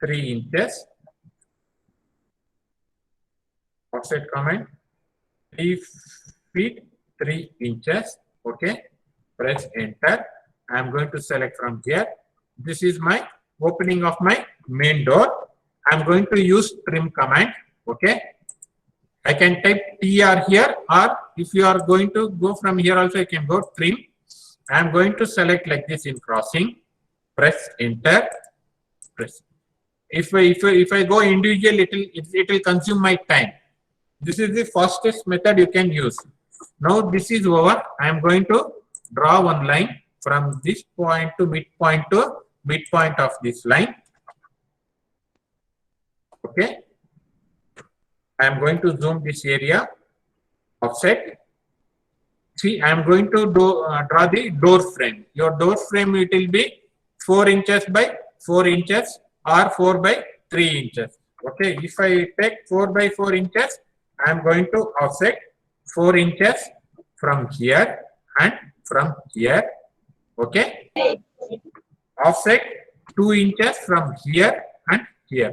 3 inches. Offset command 3 feet, 3 inches. Okay. Press enter. I am going to select from here. This is my opening of my main door. I am going to use trim command. Okay. I can type TR here, or if you are going to go from here also, you can go trim. I am going to select like this in crossing. Press enter. Press. If I go individual, it will consume my time. This is the fastest method you can use. Now this is over. I am going to draw one line from this point to midpoint of this line. Okay. I am going to zoom this area. Offset. See, I am going to draw the door frame. Your door frame, it will be 4 inches by 4 inches or 4 by 3 inches. Okay. If I take 4 by 4 inches, I am going to offset 4 inches from here and from here. Okay. Offset 2 inches from here and here.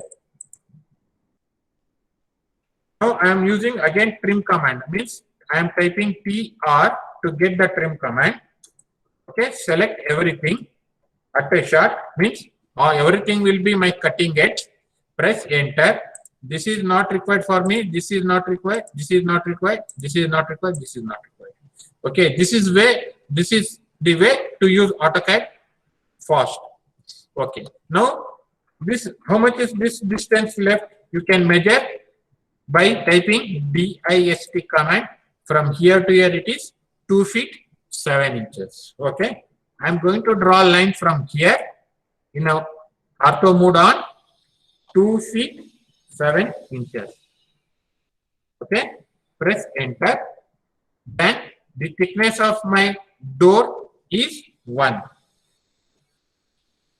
Now I am using again trim command. Means I am typing TR to get the trim command. Okay. Select everything at a shot. Means everything will be my cutting edge. Press enter. This is not required for me. This is not required. This is not required. This is not required. This is not required. Okay. This is the way to use AutoCAD fast. Okay. Now this, how much is this distance left? You can measure by typing DIST command. From here to here, it is 2 feet 7 inches. Okay. I am going to draw a line from here in a ortho mode on 2 feet 7 inches. Okay. Press enter. Then the thickness of my door is 1.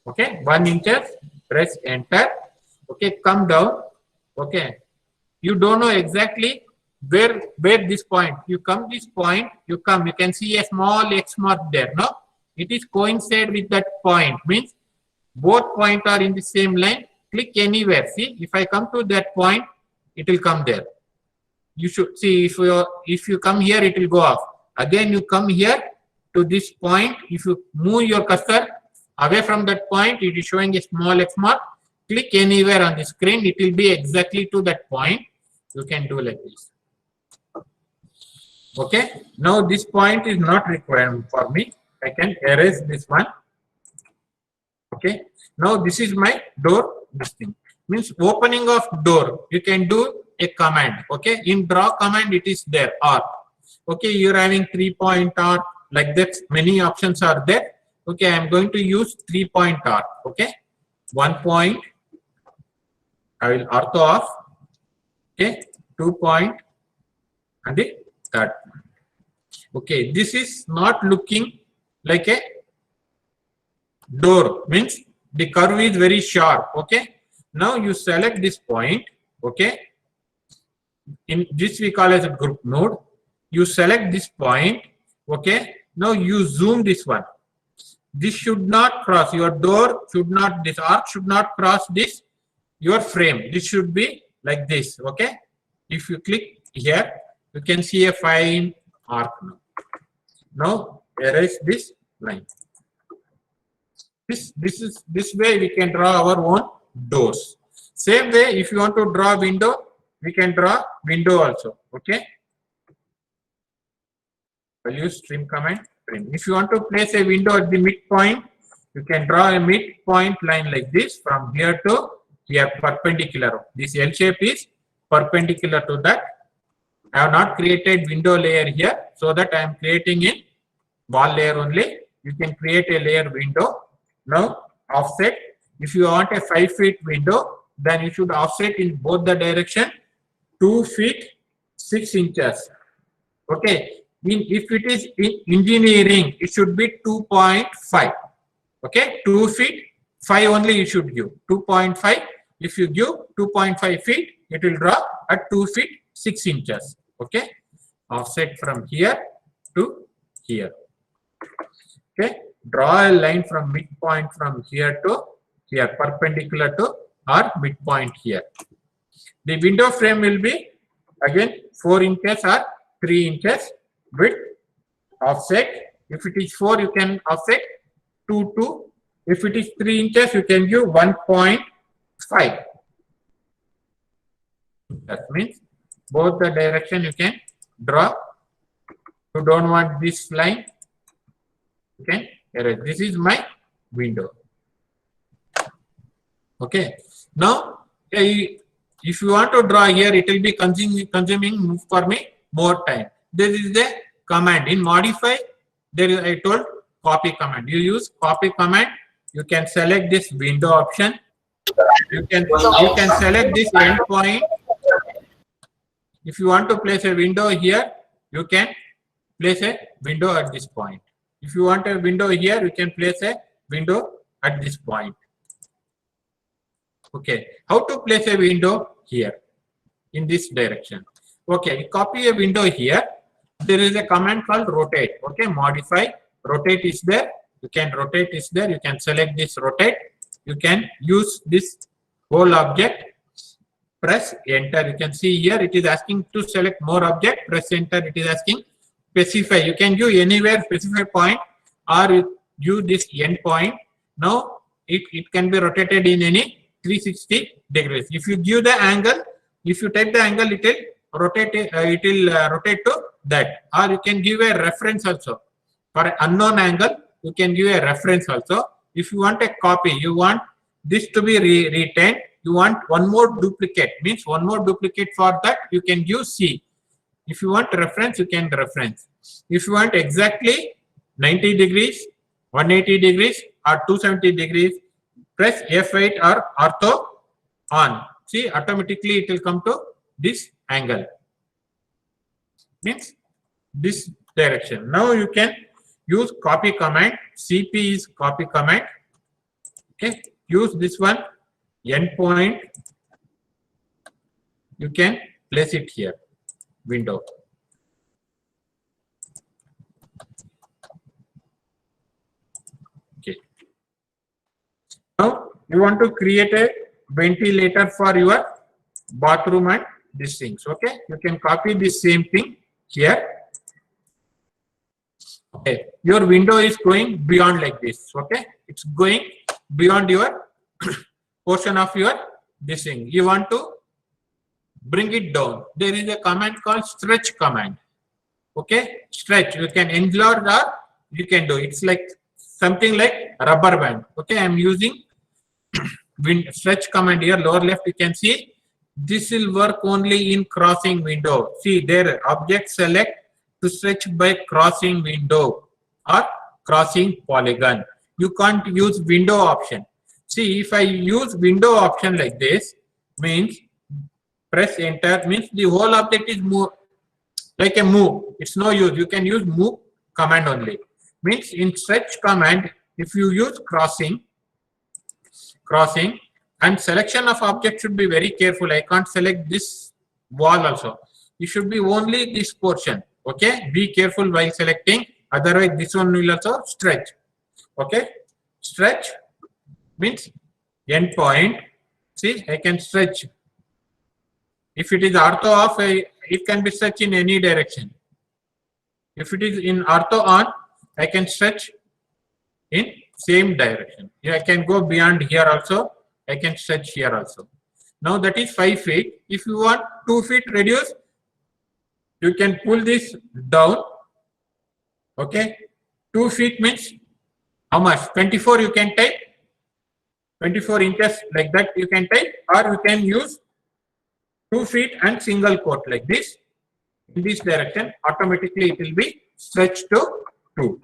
Okay. 1 inches. Press enter. Okay. Come down. Okay. You don't know exactly where this point. You come this point. You can see a small X mark there. No. It is coincide with that point. Means both points are in the same line. Click anywhere. See, if I come to that point, it will come there. You should see, if you come here, it will go off. Again, you come here to this point. If you move your cursor away from that point, it is showing a small X mark. Click anywhere on the screen. It will be exactly to that point. You can do like this. Okay. Now this point is not required for me. I can erase this one. Okay. Now this is my door. This thing. means opening of door, you can do a command. Okay, in draw command it is there, arc. Okay, you're having 3-point arc, like that many options are there. Okay, I'm going to use 3-point arc. Okay, 1 point, I will ortho off. Okay, 2 point, and the third. Okay, this is not looking like a door, means the curve is very sharp. Okay, now you select this point. Okay, in this we call as a group node. You select this point. Okay, now you zoom this one. This should not cross, your door should not, this arc should not cross this your frame. This should be like this. Okay, if you click here, you can see a fine arc now. Now erase this line. This way we can draw our own doors. Same way, if you want to draw window, we can draw window also. Okay, I'll use trim command. Trim. If you want to place a window at the midpoint, you can draw a midpoint line like this from here to here, perpendicular. This L shape is perpendicular to that. I have not created window layer here, so that I am creating in wall layer only. You can create a layer window. Now offset. If you want a 5 feet window, then you should offset in both the direction 2 feet 6 inches. Okay. If it is in engineering, it should be 2.5. Okay, 2 feet 5 only you should give. 2.5. If you give 2.5 feet, it will draw at 2 feet 6 inches. Okay, offset from here to here. Okay, draw a line from midpoint from here to here, perpendicular to our midpoint here. The window frame will be again 4 inches or 3 inches width. Offset, if it is 4, you can offset 2. If it is 3 inches, you can give 1.5. That means both the direction you can draw. You don't want this line, you can erase. This is my window. Okay, now if you want to draw here, it will be consuming for me more time. This is the command. In modify, there is, I told, copy command. You use copy command. You can select this window option. You can select this endpoint. If you want to place a window here, you can place a window at this point. If you want a window here, you can place a window at this point. Okay, how to place a window here in this direction? Okay, copy a window here. There is a command called rotate. Okay, modify, rotate is there. You can rotate is there. You can select this rotate. You can use this whole object. Press enter. You can see here it is asking to select more object. Press enter. It is asking specify. You can do anywhere specify point, or you use this end point. Now it can be rotated in any 360 degrees. If you give the angle, if you take the angle, it will rotate. Rotate to that. Or you can give a reference also. For an unknown angle, you can give a reference also. If you want a copy, you want this to be retained. You want one more duplicate, means one more duplicate. For that, you can give C. If you want reference, you can reference. If you want exactly 90 degrees, 180 degrees, or 270 degrees, press F8 or ortho on. See, automatically it will come to this angle. Means this direction. Now you can use copy command. CP is copy command. Okay, use this one. Endpoint. You can place it here. Window. Okay. Now you want to create a ventilator for your bathroom and these things. Okay, you can copy the same thing here. Okay, your window is going beyond like this. Okay, it's going beyond your portion of your this thing. You want to bring it down. There is a command called stretch command. Okay, stretch. You can enlarge or you can do. It's like something like rubber band. Okay, I'm using stretch command here, lower left, you can see this will work only in crossing window. See there, object select to stretch by crossing window or crossing polygon. You can't use window option. See, if I use window option like this, means press enter, means the whole object is move like a move. It's no use. You can use move command only. Means in stretch command, if you use crossing, and selection of object should be very careful. I can't select this wall also. You should be only this portion. Okay, be careful while selecting. Otherwise, this one will also stretch. Okay, stretch means endpoint. See, I can stretch. If it is ortho off, it can be stretched in any direction. If it is in ortho on, I can stretch in same direction. I can go beyond here also. I can stretch here also. Now that is 5 feet. If you want 2 feet reduce, you can pull this down. Okay, 2 feet means how much? 24 you can take. 24 inches like that you can take, or you can use 2 feet and single quote like this. In this direction, automatically it will be stretched to 2.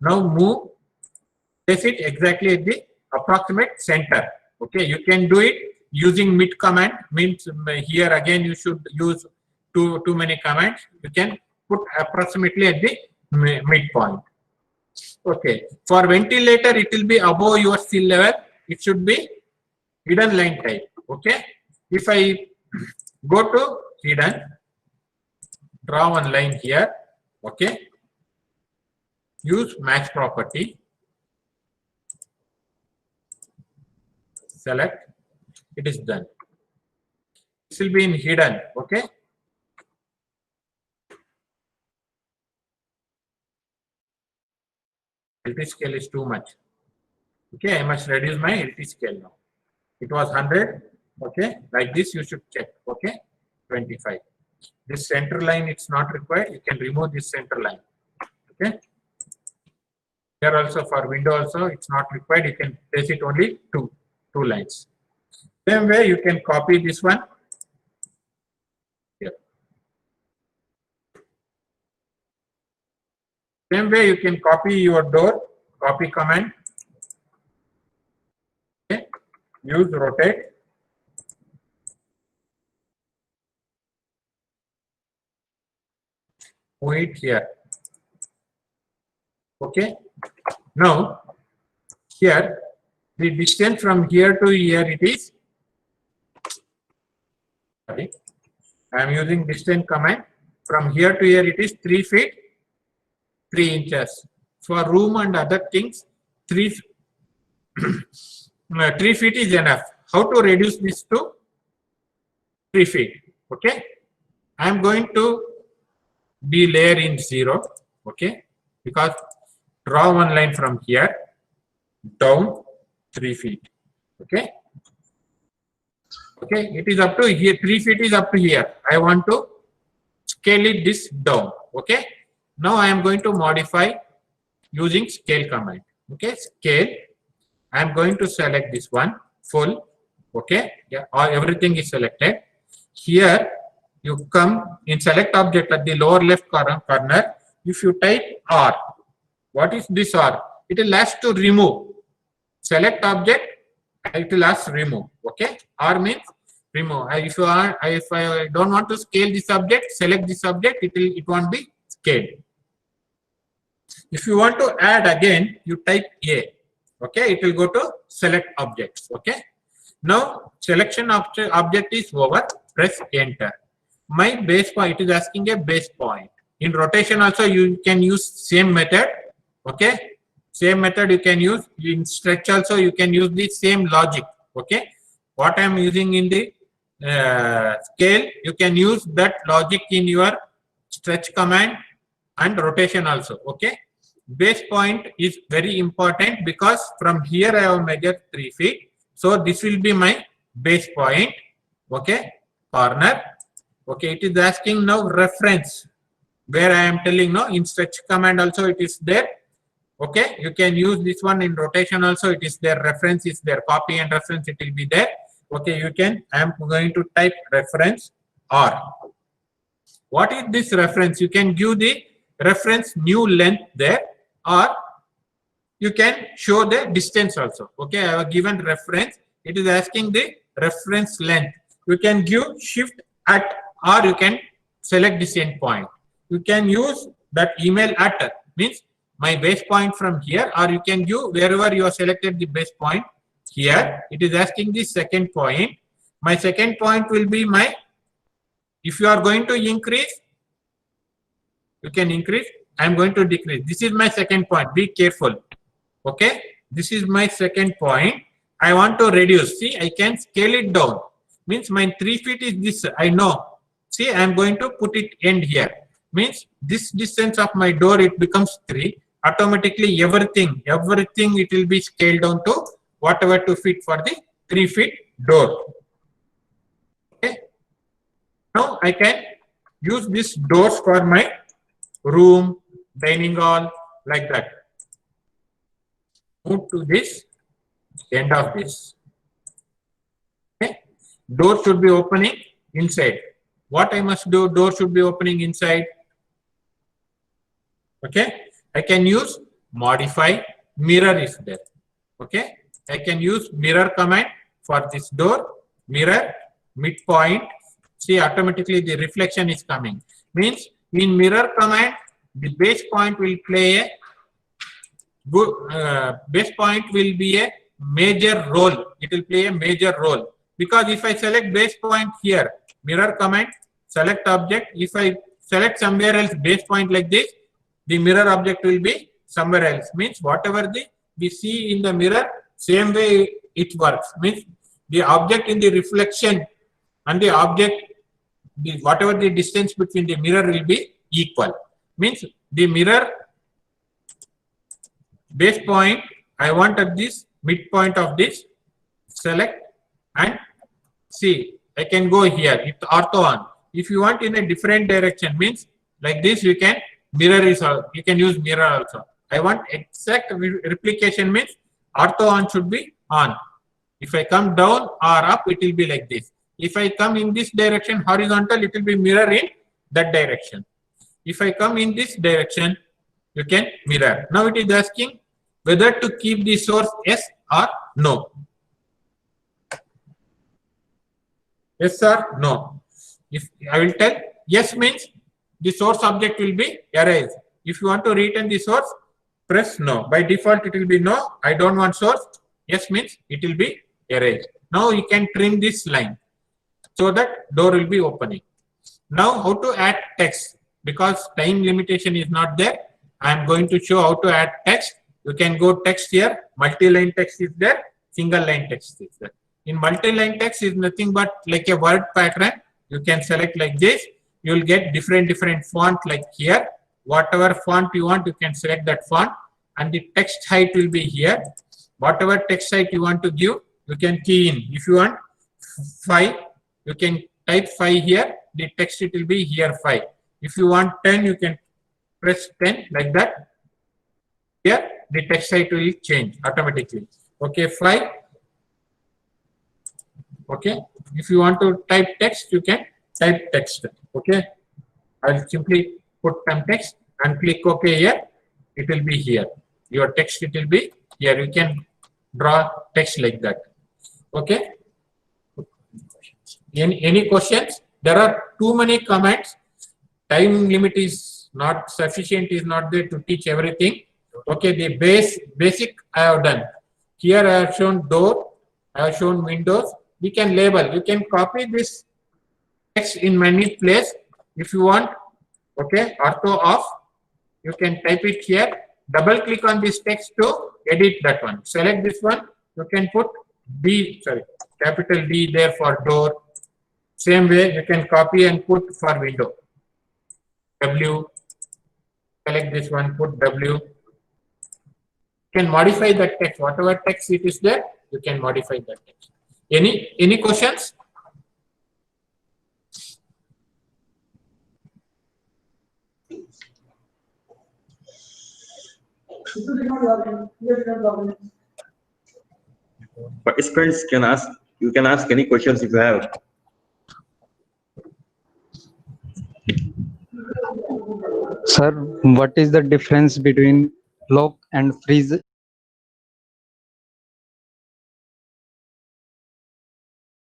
Now move, place it exactly at the approximate center. Okay, you can do it using mid command. Means here again you should use too many commands. You can put approximately at the midpoint. Okay, for ventilator it will be above your sea level. It should be hidden line type. Okay, if I go to hidden, draw one line here. Okay, use match property, select, it is done. This will be in hidden. Okay, LT scale is too much. Okay, I must reduce my LT scale now. It was 100. Okay, like this you should check. Okay, 25. This center line it's not required. You can remove this center line. Okay, here also for window also it's not required. You can place it only two lines. Same way you can copy this one here. Same way you can copy your door. Copy command. Okay, use rotate. Move it here. Okay, now here the distance from here to here it is, sorry, I am using distance command. From here to here it is 3 feet 3 inches. For room and other things 3 feet is enough. How to reduce this to 3 feet? Okay, I am going to be layer in 0. Okay, because draw one line from here down 3 feet. Okay, okay, it is up to here. 3 feet is up to here. I want to scale it this down. Okay, now I am going to modify using scale command. Okay, scale, I am going to select this one full. Okay, yeah, everything is selected. Here you come in select object at the lower left corner. If you type R, what is this R? It will ask to remove. Select object, it will ask remove. Okay, R means remove. If I don't want to scale this object, select this object. It won't be scaled. If you want to add again, you type A. Okay, it will go to select objects. Okay, now selection object is over. Press enter. My base point, it is asking a base point. In rotation also you can use same method. Okay, same method you can use. In stretch also you can use the same logic. Okay, what I am using in the scale, you can use that logic in your stretch command and rotation also. Okay, base point is very important because from here I have measured 3 feet. So this will be my base point. Okay, corner. Okay, it is asking now reference, where I am telling no in stretch command also it is there. Okay, you can use this one in rotation also. It is there, reference is there, copy and reference, it will be there. Okay, you can, I am going to type reference R. What is this reference? You can give the reference new length there, or you can show the distance also. Okay, I have given reference. It is asking the reference length. You can give shift at, or you can select this endpoint. You can use that email at, means my base point from here, or you can give wherever you have selected the base point. Here it is asking the second point. My second point will be my, if you are going to increase, you can increase. I am going to decrease. This is my second point. Be careful. Okay, this is my second point. I want to reduce. See, I can scale it down. Means my 3 feet is this. I know. See, I am going to put it end here. Means this distance of my door, it becomes 3. Automatically, everything it will be scaled down to whatever to fit for the 3 feet door. Okay. Now I can use these doors for my room, dining hall, like that. Move to this end of this. Okay. Door should be opening inside. What I must do? Door should be opening inside. Okay. I can use modify, mirror is there. Okay. I can use mirror command for this door, mirror, midpoint. See, automatically the reflection is coming. Means in mirror command, the base point will play a good, base point will be a major role. It will play a major role, because if I select base point here, mirror command, select object. If I select somewhere else base point like this, the mirror object will be somewhere else. Means whatever we see in the mirror, same way it works. Means the object in the reflection and the object, whatever the distance between the mirror will be equal. Means the mirror base point, I want at this midpoint of this, select and see, I can go here, it's ortho on. If you want in a different direction, means like this, you can mirror is, you can use mirror also. I want exact replication, means ortho on should be on. If I come down or up, it will be like this. If I come in this direction, horizontal, it will be mirror in that direction. If I come in this direction, you can mirror. Now it is asking whether to keep the source yes or no. Yes or no. If I will tell yes, means the source object will be erased. If you want to return the source, press no. By default, it will be no. I don't want source. Yes means it will be erased. Now you can trim this line so that door will be opening. Now how to add text? Because time limitation is not there, I am going to show how to add text. You can go text here, multi-line text is there, single line text is there. In multi-line text is nothing but like a word pattern. You can select like this. You will get different font like here. Whatever font you want, you can select that font, and the text height will be here. Whatever text height you want to give, you can key in. If you want 5, you can type 5 here. The text it will be here 5. If you want 10, you can press 10 like that. Here the text height will change automatically. Okay, 5. Okay. If you want to type text, you can type text. Okay. I'll simply put some text and click OK here. It will be here. Your text it will be here. You can draw text like that. Okay. Any questions? There are too many commands. Time limit is not sufficient, is not there to teach everything. Okay, the basic I have done. Here I have shown door, I have shown windows. We can label. You can copy this text in many places if you want. Okay, ortho off. You can type it here. Double click on this text to edit that one. Select this one. You can put D, capital D there for door. Same way you can copy and put for window. W. Select this one, put W. You can modify that text. Whatever text it is there, you can modify that text. Any questions? Participants can ask, you can ask any questions if you have. Sir, what is the difference between lock and freeze